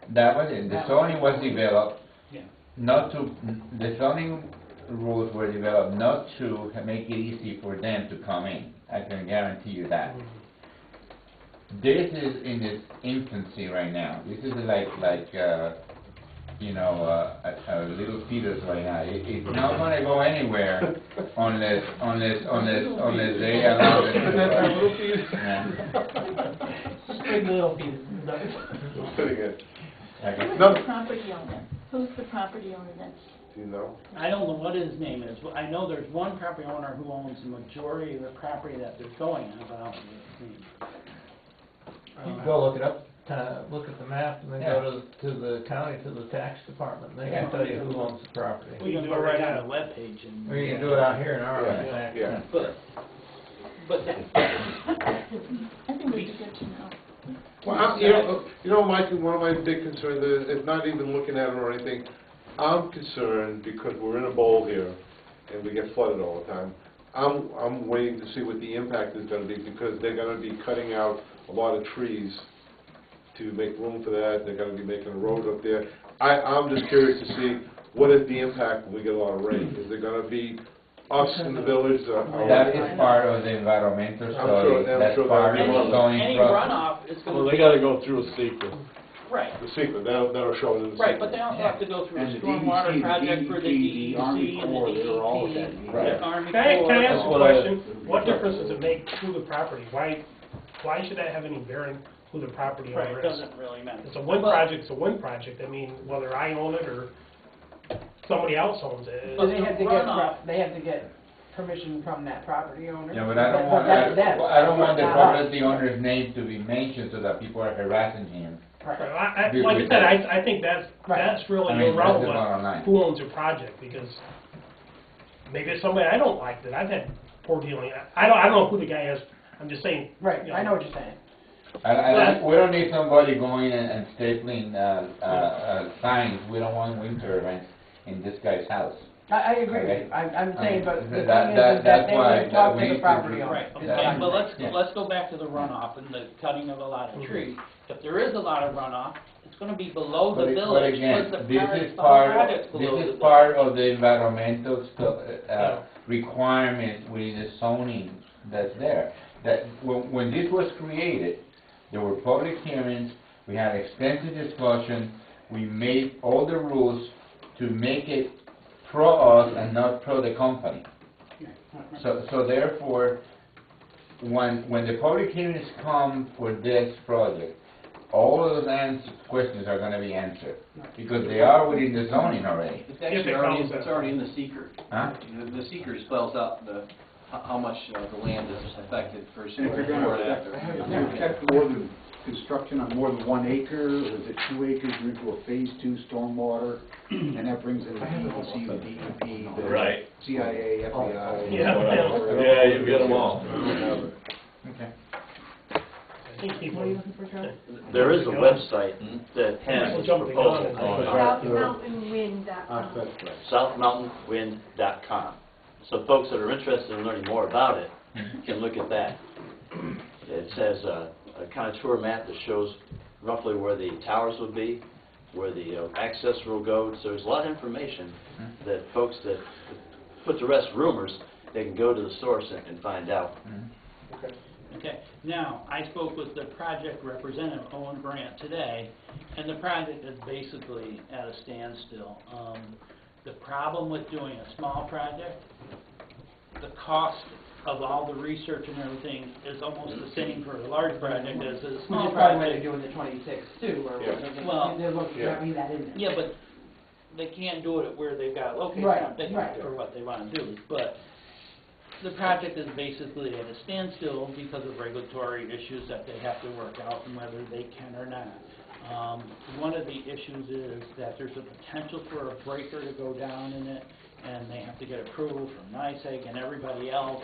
That was it. The zoning was developed Yeah. the zoning rules were developed not to make it easy for them to come in. I can guarantee you that. This is in its infancy right now. This is like you know, a little fetus right now. It's not going to go anywhere unless they allow it to go. Yeah. Just bring the little pieces. Pretty good. Okay. Who's No. the property owner? Who's the property owner that's, Do you know? I don't know what his name is. I know there's one property owner who owns the majority of the property that they're going on, but I don't know his name. You can go look it up, look at the map, and then go to the county, to the tax department, and they can tell you who owns the property. We can go right on the webpage and. Or you can do it out here in our tax. Yeah. But I think it'd be good to know. Well, you know, Mike, one of my big concerns is not even looking at it or anything. I'm concerned because we're in a bowl here, and we get flooded all the time. I'm waiting to see what the impact is going to be, because they're going to be cutting out a lot of trees to make room for that. They're going to be making a road up there. I'm just curious to see what is the impact when we get a lot of rain. Is it going to be us in the village? That is part of the environmental I'm sure- study. I'm That's sure part that'll of be the zoning any process. runoff is going to Well, be. they gotta go through a secret. Right, The secret, that'll show it in the secret. right, but they also have to go through a And the stormwater DEC, project for the the Army DEC and the Corps, they're all DEP, that. Right. the Army Can I Corps. ask That's a what I- question? What difference does it make who the property? Why should that have any bearing who the property Right, owner it is? doesn't really matter. It's a wind project, it's a wind project. I mean, whether I own it or somebody else owns it. So they have to Runoff. get permission from that property owner. Yeah, but I don't But want, that's them. I don't want the Not us. property owner's name to be mentioned so that people are harassing him. Right, Right. like I said, I think that's really I mean, that's the bottom irrelevant, line. who owns a project, because maybe it's somebody I don't like that I've had poor dealing. I don't know who the guy is. I'm just saying. Right, you know. I know what you're saying. We don't need somebody going and stapling signs. We don't want wind turbines in this guy's house. I agree with Okay. you. I'm saying, but the thing is That's that they why need to talk we to need the to property do- owner. Right, is okay, what I'm but saying. let's go back to the runoff and the cutting of a lot of trees. If there is a lot of runoff, it's gonna be below the But village, again, because this the is project's below the village. part of the environmental requirement with the zoning that's there. That when this was created, there were public hearings, we had extensive discussion, we made all the rules to make it pro us and not pro the company. So therefore, when the public hearings come for this project, all of those questions are gonna be answered, because they are within the zoning already. If It's it actually already, comes it's up. already in the seeker. Huh? The seeker spells out how much the land is affected versus. And if you're gonna protect more than construction on more than 1 acre, or is it 2 acres, you're into a phase 2 stormwater, and that brings in the DEC, the DEP, the Right. CIA, FBI. Yeah, you get them all. Okay. I think people. What are you looking for, Charlie? There is a website that has We'll this jump the proposal gun. on it. SouthMountainWind.com. southmountainwind.com. So folks that are interested in learning more about it can look at that. It says a contour map that shows roughly where the towers would be, where the access will go. So there's a lot of information that folks that put to rest rumors, they can go to the source and find out. Okay, now, I spoke with the project representative, Owen Grant, today, and the project is basically at a standstill. The problem with doing a small project, the cost of all the research and everything is almost the same for a large project as a Which small is probably why they're project. doing the 26 too, or Yeah. Well, they're looking, yeah. having that in there. Yeah, but they can't do it where they've got located, Right, I'm thinking right. for what they want to do. But the project is basically at a standstill because of regulatory issues that they have to work out and whether they can or not. One of the issues is that there's a potential for a breaker to go down in it, and they have to get approval from NICEAG and everybody else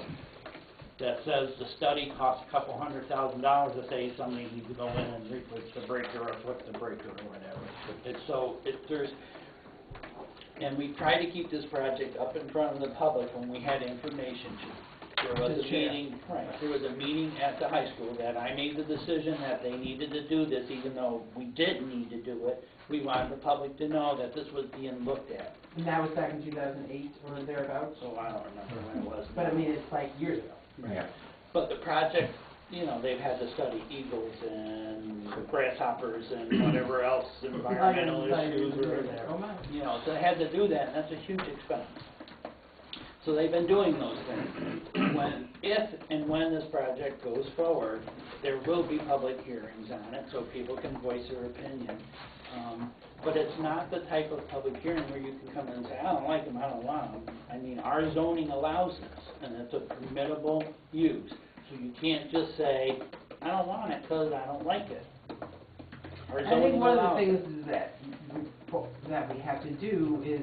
that says the study costs a couple $100,000 to say somebody needs to go in and replace the breaker or flip the breaker or whatever. And we try to keep this project up in front of the public when we had information There was The a chair. meeting, right, there was a meeting at the high school that I made the decision that they needed to do this, even though we didn't need to do it. We wanted the public to know that this was being looked at. And that was back in 2008 or thereabouts. So I don't remember when it was. But I mean, it's like years ago. Yeah. But the project, you know, they've had to study eagles and grasshoppers and whatever else, environmental issues or, Oh, my. you know, so they had to do that, and that's a huge expense. So they've been doing those things. If and when this project goes forward, there will be public hearings on it, so people can voice their opinion. But it's not the type of public hearing where you can come in and say, I don't like them, I don't want them. I mean, our zoning allows this, and it's a permittable use. So you can't just say, I don't want it because I don't like it. Our I think zoning one of the allows it. things is that we have to do is,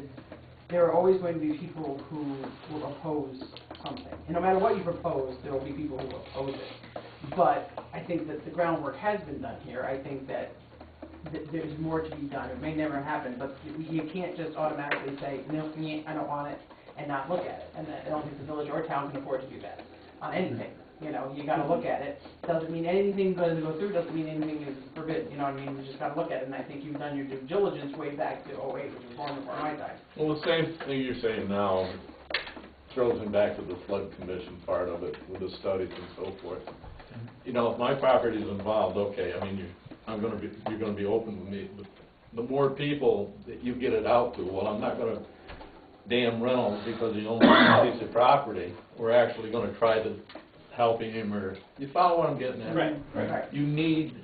there are always going to be people who will oppose something. And no matter what you propose, there will be people who oppose it. But I think that the groundwork has been done here. I think that there's more to be done. It may never happen, but you can't just automatically say, no, I don't want it, and not look at it. And I don't think the village or town can afford to do that on anything. You know, you gotta look at it. Doesn't mean anything's going to go through, doesn't mean anything is forbidden, you know what I mean? You just gotta look at it, and I think you've done your due diligence way back to '08, which was long before my time. Well, the same thing you're saying now throws me back to the flood commission part of it, with the studies and so forth. You know, if my property is involved, okay, I mean, you're gonna be open with me, but the more people that you get it out to, well, I'm not gonna damn Reynolds because he owns a piece of property. We're actually gonna try to helping him, or, you follow what I'm getting at? Right. You need,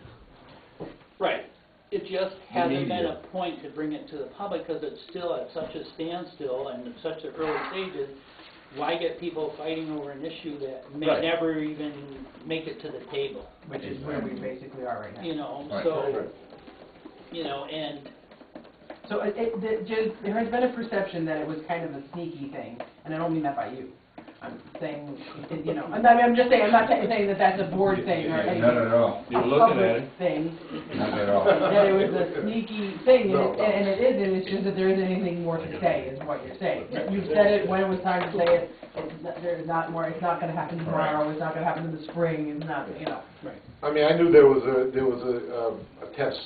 Right. It just hasn't been media. a point to bring it to the public because it's still at such a standstill and in such the early stages. Why get people fighting over an issue that may Right. never even make it to the table? Which is where we basically are right now. You know, Right. so, you know, and So there has been a perception that it was kind of a sneaky thing, and I don't mean that by you. I'm saying, you know, I'm just saying, I'm not saying that that's a board thing or anything. Not at all. you're A looking at public it. thing, Not at all. that it was a sneaky thing, No. and it is, and it's just that there isn't anything more to say, is what you're saying. You've said it when it was time to say it, there's not more, it's not gonna happen tomorrow, it's not gonna happen in the spring, it's not, you know. I mean, I knew there was a test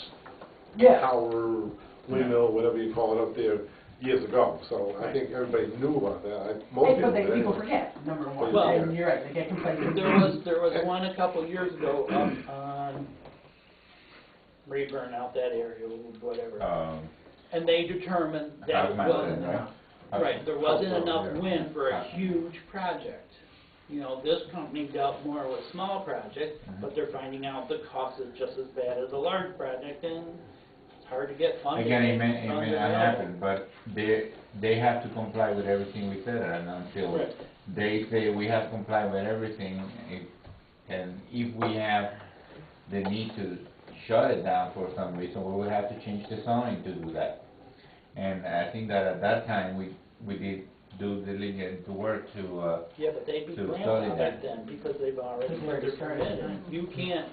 Yeah. tower, windmill, whatever you call it up there, years ago, so I think everybody knew about that. Most But people did. people forget, number one, Well, and you're right, they get complacent. there was one a couple of years ago up on Rayburn, out that area, whatever. And they determined that it wasn't enough. Right, there wasn't enough wind for a huge project. You know, this company dealt more with small projects, but they're finding out the cost is just as bad as a large project, and it's hard to get funding. Again, it may Funds not available. happen, but they have to comply with everything we said, and until Right. they say we have to comply with everything, and if we have the need to shut it down for some reason, we will have to change the zoning to do that. And I think that at that time, we did do diligent work to, Yeah, but they'd be to study grandfathered that. then, because they've already Because put they're their started, permit in. right. You can't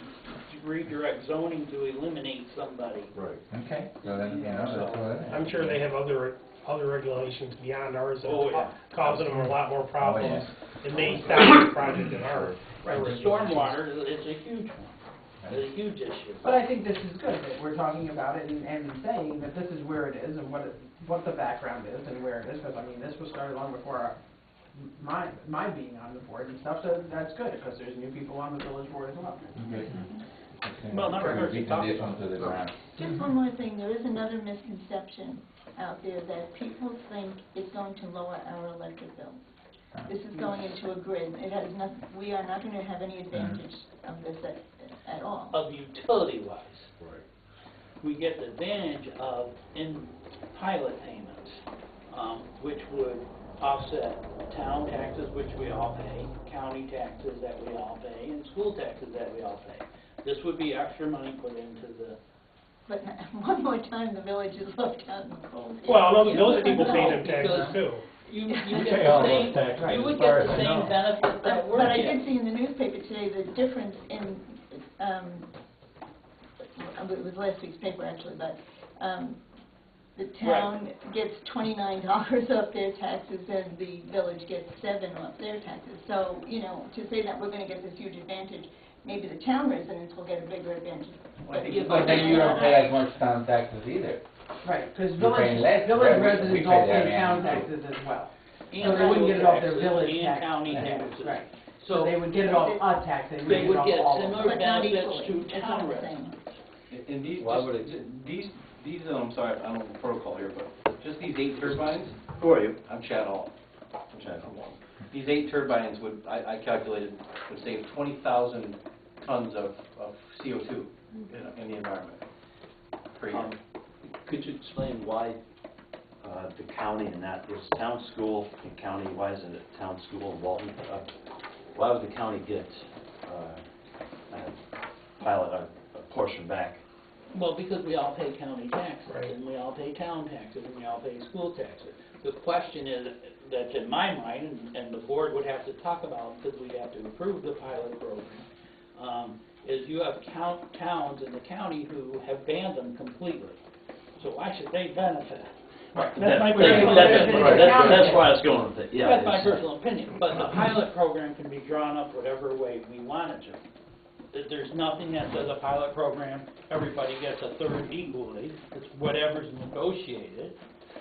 redirect zoning to eliminate somebody. Right. okay, so then, you know, that's all that. I'm sure they have other regulations beyond ours that Oh, yeah. are causing them a lot more problems. Oh, It may stop the project in ours. Right, the stormwater is a huge one. It's a huge issue. But I think this is good, that we're talking about it and saying that this is where it is and what the background is and where it is, because I mean, this was started long before my being on the board and stuff, so that's good, because there's new people on the village board as well. Okay. Well, not We're rehearsing, beating talk this about one to the ground. Just one more thing, there is another misconception out there that people think it's going to lower our electric bill. This is going into a grid, it has nothing, we are not going to have any advantage of this at all. Of utility-wise, Right. we get the advantage of in pilot payments, which would offset town taxes, which we all pay, county taxes that we all pay, and school taxes that we all pay. This would be extra money put into the... But one more time, the village is left out in the cold. Well, those people pay them Because- taxes too. You You get pay all the those same, taxes, you would as get far the as I same know. benefit that we're But I getting. did see in the newspaper today the difference in, it was last week's paper actually, but the town gets $29 off their taxes and the village gets $7 off their taxes. So, you know, to say that we're gonna get this huge advantage, maybe the town residents will get a bigger advantage. But then you don't pay as much town taxes either. Right, because You're paying less, village right? We residents pay all that pay town annually. taxes as well. And So they wouldn't get it off their taxes village and tax. county Yeah, taxes. right. So they would get it off a tax, they They wouldn't would get get it off all of similar it. But not benefits equally, to that's town what I'm residents. saying. And these, Why just- would it- these, I'm sorry, I don't know the protocol here, but just these 8 turbines, Who are you? I'm Chad Hall. These 8 turbines would, I calculated, would save 20,000 tons of CO2 in the environment per year. Could you explain why the county and that, is town school and county, why isn't it town school in Walton? Why would the county get a pilot, a portion back? Well, because we all pay county taxes, Right. and we all pay town taxes, and we all pay school taxes. The question is, that's in my mind, and the board would have to talk about, because we'd have to approve the pilot program, is you have towns in the county who have banned them completely. So why should they benefit? Right, That's my personal opinion. That's where I was going with it, yeah. That's my it's- personal opinion, but the pilot program can be drawn up whatever way we want it to. There's nothing that says a pilot program, everybody gets a third equally, it's whatever's negotiated.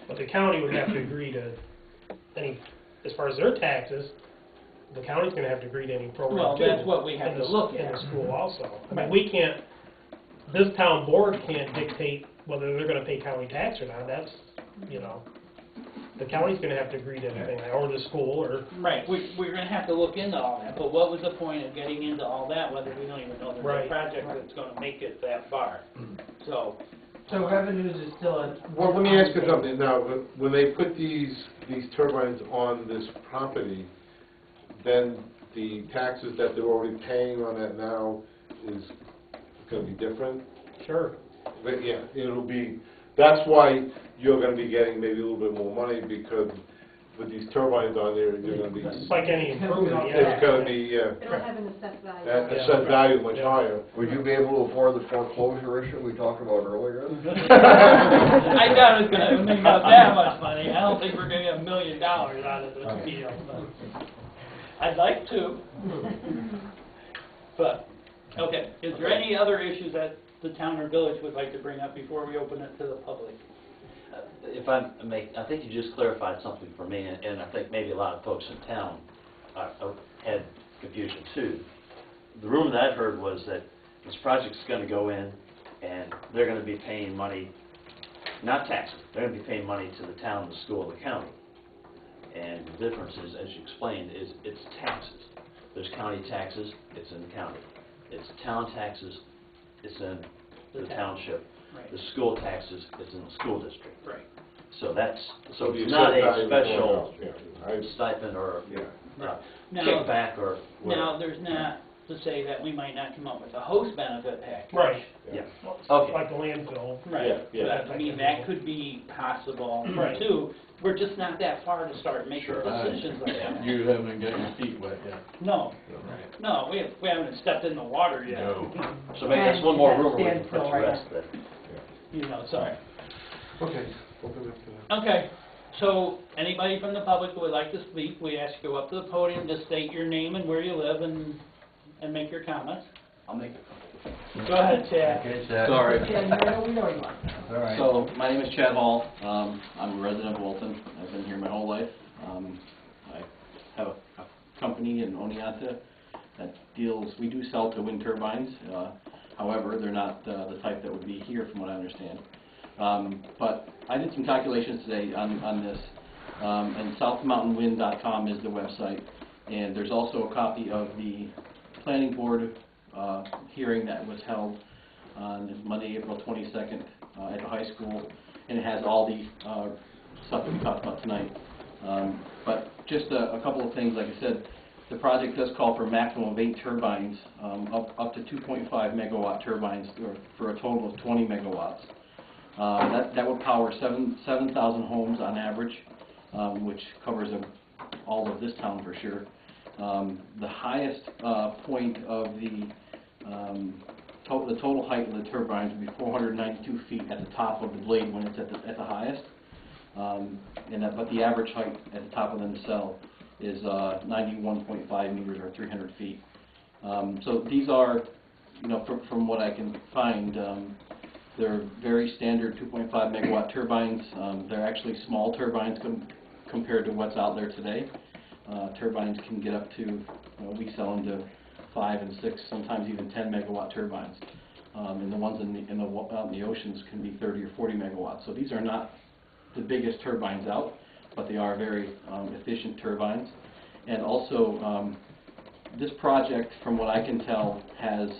But the county would have to agree to any, as far as their taxes, the county's gonna have to agree to any program Well, too. that's what we have in to the- look In at. the school also. I mean, we can't, this town board can't dictate whether they're gonna pay county tax or not, that's, you know, the county's gonna have to agree to anything, or the school, or, Right, we're gonna have to look into all that, but what was the point of getting into all that, whether we don't even know there's a Right. project that's gonna make it that far? So, So revenues is still a. Well, let me ask you something, now, when they put these turbines on this property, then the taxes that they're already paying on that now is gonna be different? sure. But yeah, it'll be, that's why you're gonna be getting maybe a little bit more money, because with these turbines on there, you're gonna be, It's like any improvement, yeah. it's gonna be, It'll have an assessed value. assessed value much higher. Would you be able to afford the foreclosure issue we talked about earlier? I doubt it's gonna make out that much money, I don't think we're gonna get $1 million out of this deal, but I'd like to. But, okay, is there any other issues that the town or village would like to bring up before we open it to the public? If I think you just clarified something for me, and I think maybe a lot of folks in town had confusion too. The rumor that I heard was that this project's going to go in, and they're going to be paying money, not taxes, they're going to be paying money to the town, the school, the county. And the difference is, as you explained, is it's taxes. There's county taxes, it's in the county. It's town taxes, it's in the township. Right. The school taxes, it's in the school district. Right. So that's, so the it's not assessed a value is special going up, yeah. stipend or Now- kickback or whatever. Now, there's not to say that we might not come up with a host benefit package. Right. Yeah. Okay. Like the landfill. Right. Yeah, I mean, that could be possible Right. too. We're just not that far to start making decisions like that. You haven't got your feet wet yet. No, no, we haven't stepped in the water yet. No. So maybe that's one more And rumor we can standstill put to right rest then. You know, sorry. Okay, open up to that. Okay, so anybody from the public who would like to speak, we ask you go up to the podium, just state your name and where you live and make your comments. I'll make it. Go ahead, Chad. Okay, Chad. Sorry. Yeah, we know you are. That's all right. So, my name is Chad Hall. I'm a resident of Walton. I've been here my whole life. I have a company in Oneonta that deals, we do sell to wind turbines. However, they're not the type that would be here from what I understand. But I did some calculations today on this, and southmountainwind.com is the website. And there's also a copy of the planning board hearing that was held on Monday, April 22nd at the high school, and it has all the stuff that we talked about tonight. But just a couple of things, like I said, the project does call for a maximum of 8 turbines, up to 2.5 megawatt turbines, for a total of 20 megawatts. That would power 7,000 homes on average, which covers all of this town for sure. The highest point of the the total height of the turbines would be 492 feet at the top of the blade when it's at the highest. But the average height at the top of the nacelle is 91.5 meters or 300 feet. So these are, from what I can find, they're very standard 2.5 megawatt turbines. They're actually small turbines compared to what's out there today. Turbines can get up to, we sell them to 5 and 6, sometimes even 10 megawatt turbines. And the ones out in the oceans can be 30 or 40 megawatts. So these are not the biggest turbines out, but they are very efficient turbines. And also, this project, from what I can tell, has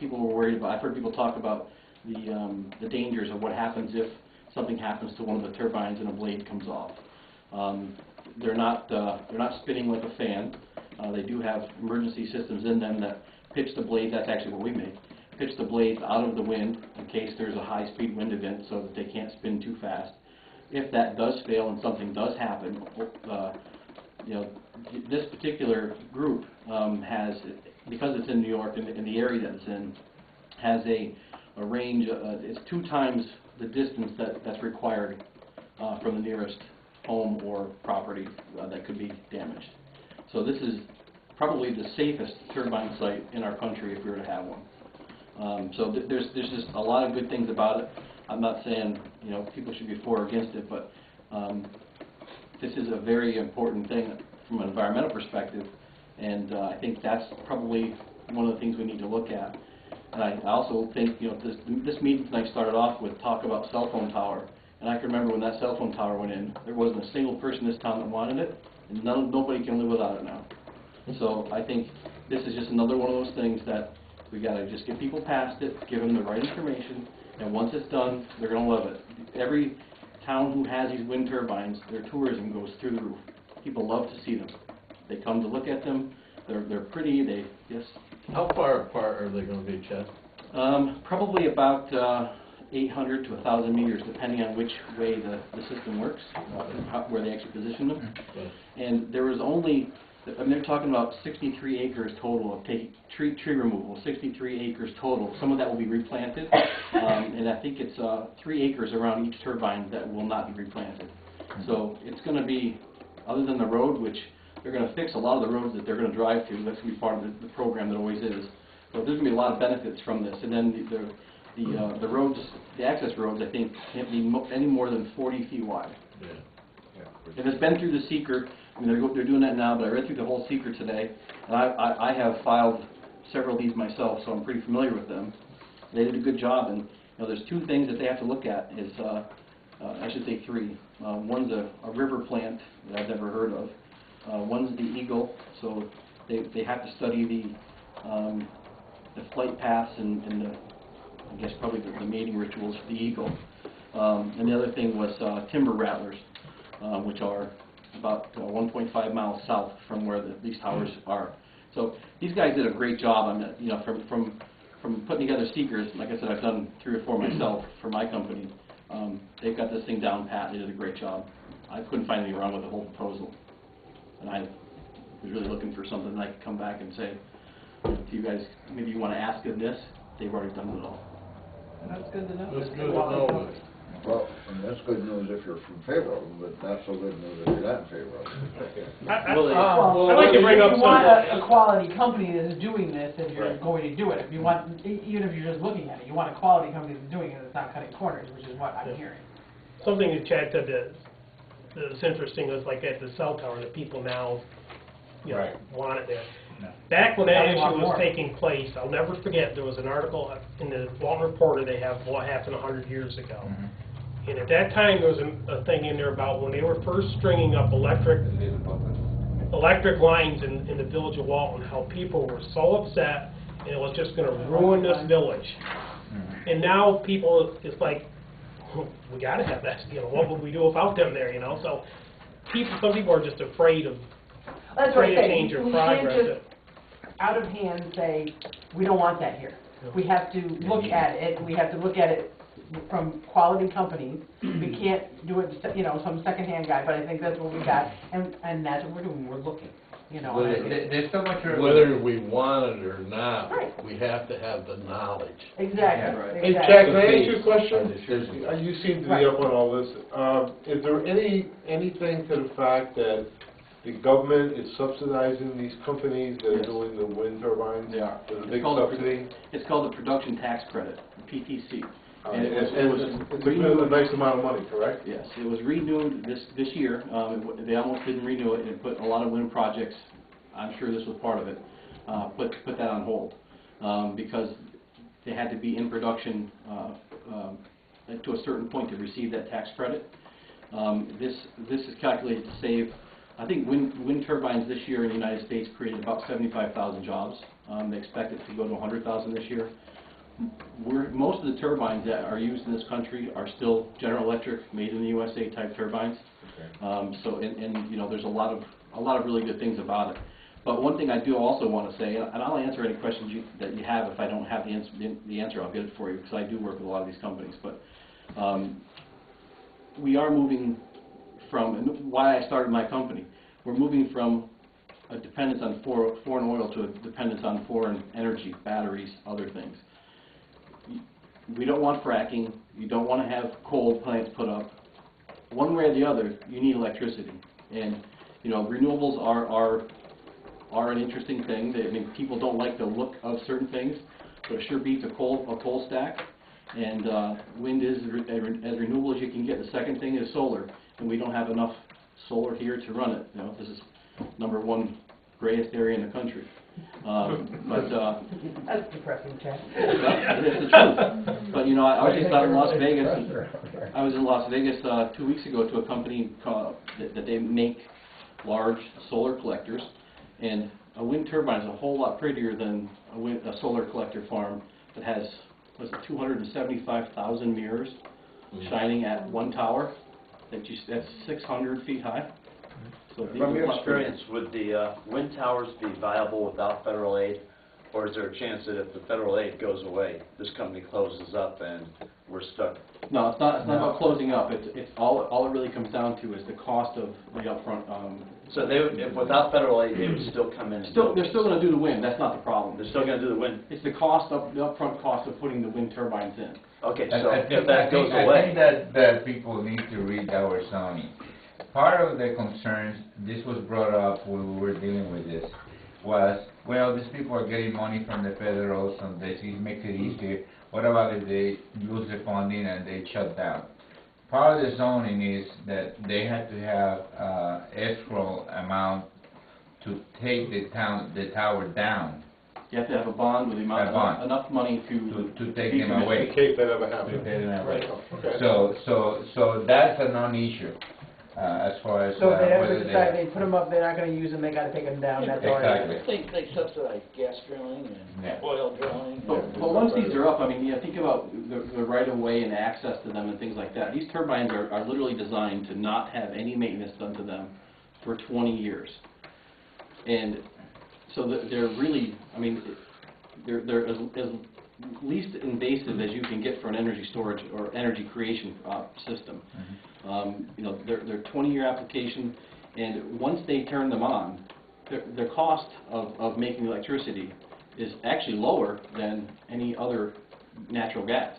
people were worried about. I've heard people talk about the dangers of what happens if something happens to one of the turbines and a blade comes off. They're not spinning like a fan. They do have emergency systems in them that pitch the blade. That's actually what we make. Pitch the blades out of the wind in case there's a high-speed wind event, so that they can't spin too fast. If that does fail and something does happen, this particular group has, because it's in New York and in the area that it's in, has a range. It's 2 times the distance that's required from the nearest home or property that could be damaged. So this is probably the safest turbine site in our country if we were to have one. So there's just a lot of good things about it. I'm not saying people should be for or against it, but this is a very important thing from an environmental perspective, and I think that's probably one of the things we need to look at. And I also think this meeting tonight started off with talk about cell phone tower, and I can remember when that cell phone tower went in, there wasn't a single person in this town that wanted it, and nobody can live without it now. So I think this is just another one of those things that we got to just get people past it, give them the right information, and once it's done, they're going to love it. Every town who has these wind turbines, their tourism goes through the roof. People love to see them. They come to look at them. They're pretty. Yes. How far apart are they going to be, Chad? Probably about 800 to 1,000 meters, depending on which way the system works, where they actually position them. And there was only, they're talking about 63 acres total of tree removal, 63 acres total. Some of that will be replanted, and I think it's 3 acres around each turbine that will not be replanted. So it's going to be, other than the road, which they're going to fix a lot of the roads that they're going to drive through. That's going to be part of the program that always is. So there's going to be a lot of benefits from this. And then the roads, the access roads, I think, can't be any more than 40 feet wide. Yeah. And it's been through the seeker. I mean, they're doing that now, but I read through the whole seeker today, and I have filed several of these myself, so I'm pretty familiar with them. They did a good job, and there's 2 things that they have to look at. Is I should say 3. One's a river plant that I've never heard of. One's the eagle, so they have to study the flight paths and the, I guess probably the mating rituals for the eagle. And the other thing was timber rattlers, which are about 1.5 miles south from where these towers are. So these guys did a great job. From putting together seekers. Like I said, I've done 3 or 4 myself for my company. They've got this thing down pat. They did a great job. I couldn't find anything wrong with the whole proposal, and I was really looking for something that I could come back and say to you guys, maybe you want to ask them this. They've already done it all. That's good to know. That's good to know. Well, and that's good news if you're in favor of them, but not so good news if you're not in favor of them. I'd like to bring up If you want a quality company that is doing this, and you're going to do it. If you want, even if you're just looking at it, you want a quality company that's doing it that's not cutting corners, which is what I'm hearing. something that Chad said that's interesting was like at the cell tower, that people now, want it there. Back when that issue was taking place, I'll never forget, there was an article in the Walton Reporter they have what happened 100 years ago. And at that time, there was a thing in there about when they were first stringing up electric lines in the village of Walton, how people were so upset, and it was just going to ruin this village. And now people, it's like, we got to have that, what would we do without them there, So some people are just afraid of to change their progress. We can't just out of hand say, we don't want that here. We have to look at it, we have to look at it from quality companies. We can't do it, some secondhand guy, but I think that's what we got, and that's what we're doing, we're looking. you know. Whether- and it- There's so much. Whether we want it or not, Right. we have to have the knowledge. Exactly, Right. Hey, exactly. Jack, can I ask you a question? Sure. You seem to be Right. up on all this. Is there anything to the fact that the government is subsidizing these companies that are Yes. doing the wind turbines? They are. There's a It's big called a- subsidy? It's called the Production Tax Credit, PTC. And it was It's a nice amount of money, correct? Yes, it was renewed this year. They almost didn't renew it, and put a lot of wind projects, I'm sure this was part of it, put that on hold, because they had to be in production to a certain point to receive that tax credit. This is calculated to save, I think wind turbines this year in the United States created about 75,000 jobs. They expect it to go to 100,000 this year. Most of the turbines that are used in this country are still General Electric, made in the USA type turbines. So, you know, there's a lot of really good things about it. But one thing I do also want to say, and I'll answer any questions that you have. If I don't have the answer, I'll get it for you, because I do work with a lot of these companies. But we are moving from, and why I started my company, we're moving from a dependence on foreign oil to a dependence on foreign energy, batteries, other things. We don't want fracking. You don't want to have coal plants put up. One way or the other, you need electricity. And, you know, renewables are an interesting thing. I mean, people don't like the look of certain things, but it sure beats a coal stack. And wind is as renewable as you can get. The second thing is solar, and we don't have enough solar here to run it. You know, this is #1 grayest area in the country. That's depressing, Chad. It's the truth. But you know, I was just out in Las Vegas. I was in Las Vegas 2 weeks ago to a company that they make large solar collectors, and a wind turbine is a whole lot prettier than a solar collector farm that has 275,000 mirrors shining at one tower. That's 600 feet high. So From your experience, would the wind towers be viable without federal aid? Or is there a chance that if the federal aid goes away, this company closes up and we're stuck? No, it's not about closing up. It's all it really comes down to is the cost of the upfront. So they would, if without federal aid, they would still come in and They're still going to do the wind. That's not the problem. They're still going to do the wind? It's the upfront cost of putting the wind turbines in. Okay, so if that goes I away. think that people need to read our zoning. Part of the concerns, this was brought up when we were dealing with this, was, well, these people are getting money from the federal, so this makes it easier. What about if they lose the funding and they shut down? Part of the zoning is that they have to have escrow amount to take the tower down. You have to have a bond with the amount enough money to take them away. In case that ever happens. To take them away. Okay. So that's a non-issue as far as So if they ever whether decide they put them up, they're not gonna use them, they gotta take them down, that's all right. Exactly. They subsidize gas drilling Yeah. and oil drilling. But once these are up, I mean, think about the right-of-way and access to them and things like that. These turbines are literally designed to not have any maintenance done to them for 20 years. And so they're really, I mean, they're as least invasive as you can get for an energy storage or energy creation system. You know, they're 20-year application, and once they turn them on, their cost of making electricity is actually lower than any other natural gas.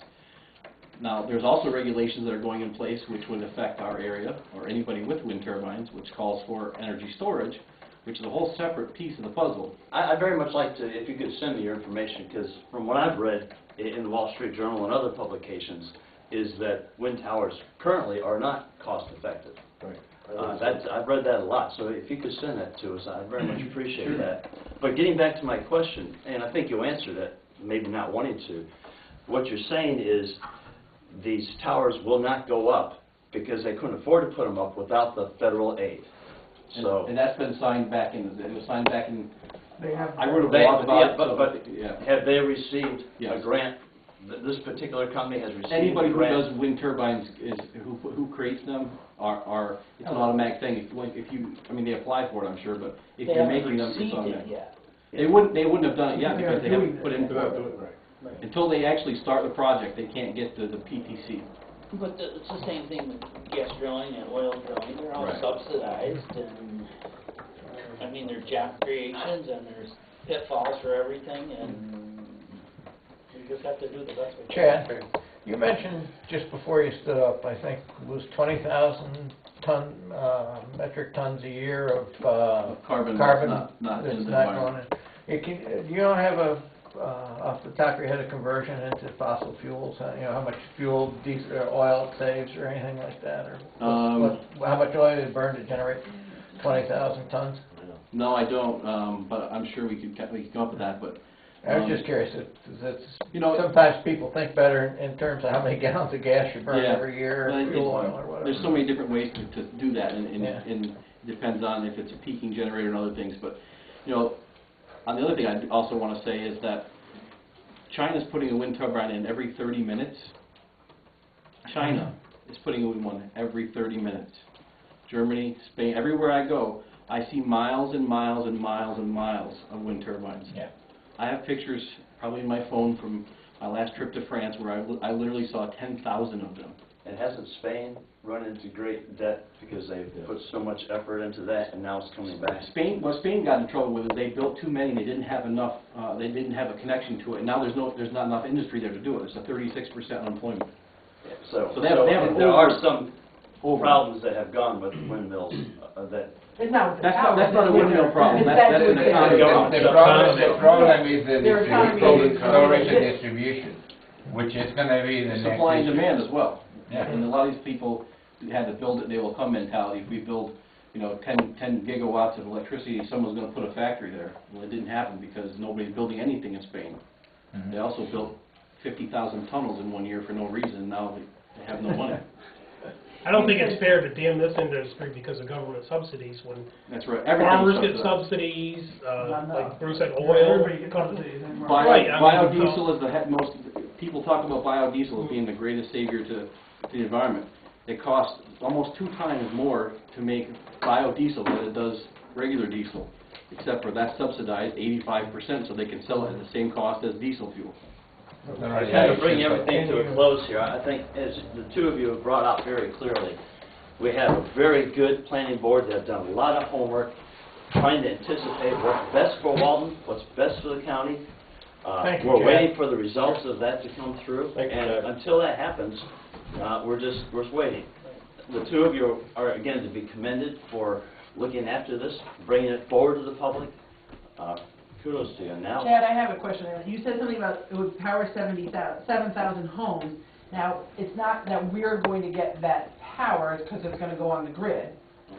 Now, there's also regulations that are going in place which would affect our area, or anybody with wind turbines, which calls for energy storage, which is a whole separate piece of the puzzle. I'd very much like to, if you could send me your information, because from what I've read in the Wall Street Journal and other publications, is that wind towers currently are not cost effective. Right. I've read that a lot, so if you could send that to us, I'd very much appreciate that. But getting back to my question, and I think you answered it, maybe not wanting to, what you're saying is these towers will not go up because they couldn't afford to put them up without the federal aid. So And that's been signed back in, it was signed back in, They have. I wrote a blog about it. but have they received Yes. a grant? This particular company has received Anybody a who grant? does wind turbines who creates them it's an automatic thing. If you, I mean, they apply for it, I'm sure, but if you're making them, it's automatic. They wouldn't have done it yet because they haven't put in for it. Right. Until they actually start the project, they can't get the PTC. But it's the same thing with gas drilling and oil drilling, they're all Right. subsidized and... I mean, there's job creations and there's pitfalls for everything, and we just have to do the best we can. Chad, you mentioned just before you stood up, I think it was 20,000 metric tons a year of Carbon carbon that's not that's in the not environment. going in. Do you don't have a off the top of your head a conversion into fossil fuels? You know how much fuel, diesel, or oil it saves, or anything like that, or how much oil you burn to generate 20,000 tons? No, I don't, but I'm sure we could come up with that, but. I was just curious. It's, you know, sometimes people think better in terms of how many gallons of gas you burn Yeah. every year, Well, or fuel oil, or whatever. There's so many different ways to do that, and Yeah. it depends on if it's a peaking generator and other things. But, you know, on the other thing I also want to say is that China's putting a wind turbine in every 30 minutes. China is putting in one every 30 minutes. Germany, Spain, everywhere I go, I see miles and miles and miles and miles of wind turbines. Yeah. I have pictures, probably in my phone, from my last trip to France where I literally saw 10,000 of them. And hasn't Spain run into great debt because they've put so much effort into that, and now it's coming back? Spain got in trouble with it. They built too many. They didn't have enough. They didn't have a connection to it. And now there's not enough industry there to do it. There's a 36% unemployment. Yeah, so they have there are some problems that have gone with windmills that. It's not with the That's power. not a windmill problem. That's an economy problem. The problem is the Their economy. storage and distribution, which is going to be the next Supply and issue. demand as well. Yeah. And a lot of these people had the build it, they will come mentality. If we build, 10 gigawatts of electricity, someone's going to put a factory there. Well, it didn't happen because nobody's building anything in Spain. Mhm. They also built 50,000 tunnels in 1 year for no reason, and now they have no money. I don't think it's fair to damn this industry because of government subsidies when That's right. farmers get Everything's subsidies, Not enough. like Bruce said, oil. Everybody gets subsidies anymore. Right, I mean, Biodiesel is the most, people talk about biodiesel as being the greatest savior to the environment. It costs almost 2 times more to make biodiesel than it does regular diesel, except for that's subsidized 85%, so they can sell it at the same cost as diesel fuel. To kind of bring everything to a close here, I think as the two of you have brought out very clearly, we have a very good planning board that have done a lot of homework, trying to anticipate what's best for Walton, what's best for the county. Thank you, We're Chad. waiting for the results of that to come through, Thank you, and Chad. until that happens, we're just waiting. The two of you are, again, to be commended for looking after this, bringing it forward to the public. Kudos to you. Now, Chad, I have a question. You said something about it would power 7,000 homes. Now, it's not that we're going to get that power because it's going to go on the grid,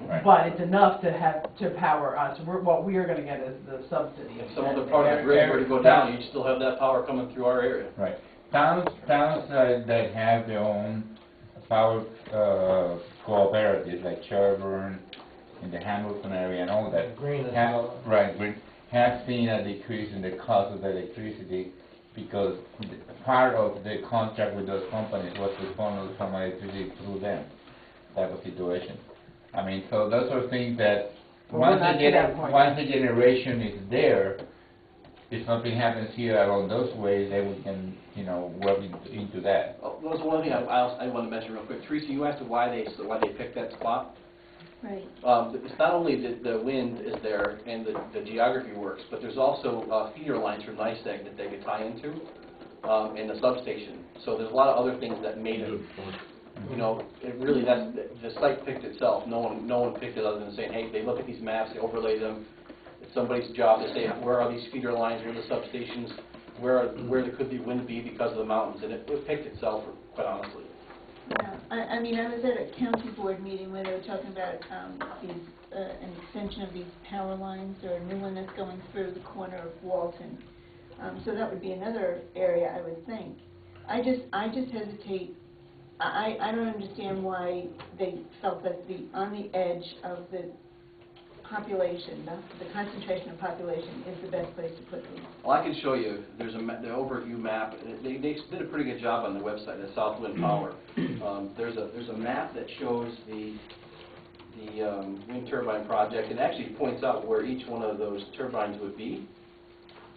Right. but it's enough to power us. What we are going to get is the subsidy. If some other part of the grid were to go down, you'd still have that power coming through our area. Right. Towns that have their own power cooperatives, like Sherburne, in the Hamilton area and all that, Green as have, well. right, Green, have seen a decrease in the cost of the electricity because part of the contract with those companies was to funnel some electricity through them, type of situation. I mean, so those are things that Well, we're not to that point. once the generation is there, if something happens here along those ways, then we can, work into that. Oh, there was one thing I want to mention real quick. Teresa, you asked why they picked that spot. Right. It's not only the wind is there and the geography works, but there's also feeder lines from NICEAG that they could tie into, and the substation. So there's a lot of other things that made it. It really the site picked itself. No one picked it other than saying, hey, they look at these maps, they overlay them. It's somebody's job to say where are these feeder lines, where are the substations, where there could be wind be because of the mountains, and it picked itself, quite honestly. Yeah, I mean, I was at a county board meeting where they were talking about an extension of these power lines, or a new one that's going through the corner of Walton. So that would be another area, I would think. I just hesitate. I don't understand why they felt that on the edge of the population, the concentration of population is the best place to put these. Well, I can show you. There's the overview map. They did a pretty good job on the website at Southwind Power. There's a map that shows the wind turbine project, and actually points out where each one of those turbines would be,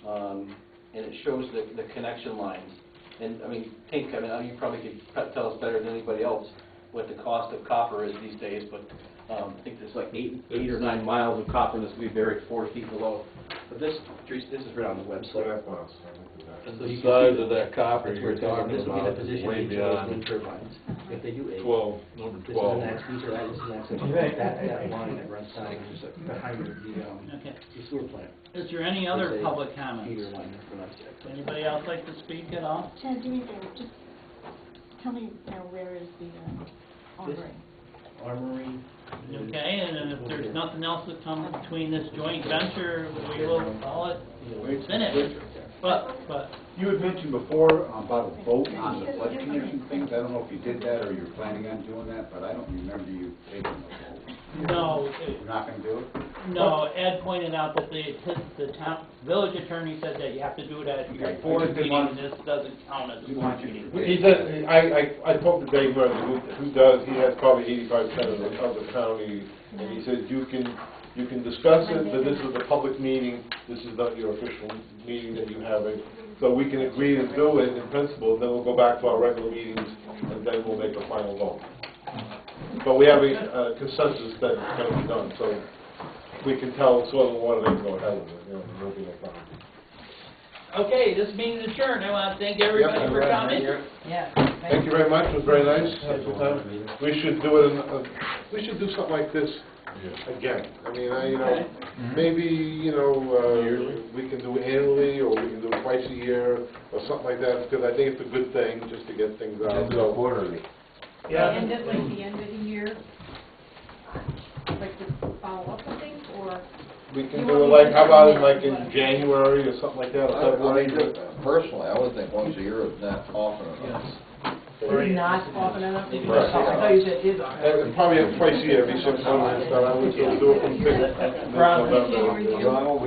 and it shows the connection lines. And I mean, you probably could tell us better than anybody else what the cost of copper is these days, but I think there's like 8 or 9 miles of copper that's gonna be buried 4 feet below. But this is right on the website. And So the you can size see of that copper That's where you're it's going. talking This will be the about is position way of each of those beyond wind turbines. If they do 8. 12, number This is 12. an axis, these are, this is an axis, Okay. that line that runs down, just behind Okay. the sewer plant. Is there any other There's a public comments? Feeder line that runs there. Anybody else like to speak at all? Chad, do me a favor, just tell me now where is the armory? Armory. Okay, and then if there's nothing else that comes between this joint venture, we will call it finished. But, You had mentioned before about a vote on the flood condition things. I don't know if you did that or you're planning on doing that, but I don't remember you taking a vote. no, You're not gonna do it? no, Ed pointed out that the town, village attorney said that you have to do it at your Okay, I board just didn't meeting, want- and this doesn't count as a Didn't board want you to meeting. forget. He said, I talked to Dave Murphy, who does, he has probably 85% of the county, and he said, you can discuss it, but this is a public meeting, this is not your official meeting that you have it, so we can agree to do it in principle, and then we'll go back to our regular meetings, and then we'll make a final vote. But we have a consensus that it's going to be done, so we can tell Soil and Water they can go ahead with it, there'll be no problem. Okay, this meeting is adjourned. I want to thank everybody for coming. Yeah. Thank you very much, it was very nice. We should do it, we should do something like this again. I mean, maybe, we can do it annually, or we can do it twice a year, or something like that, because I think it's a good thing, just to get things out. Let's do it quarterly. Yeah. And at like the end of the year, like to follow up with things, or? We can You do want it me like, to how about in come like in? in January or something like that, or I February? mean, personally, I would think once a year is not often enough. Not often enough? Right. I thought you said is often. And probably twice a year, every 6 months, and stuff. I would just do it from Ron, November.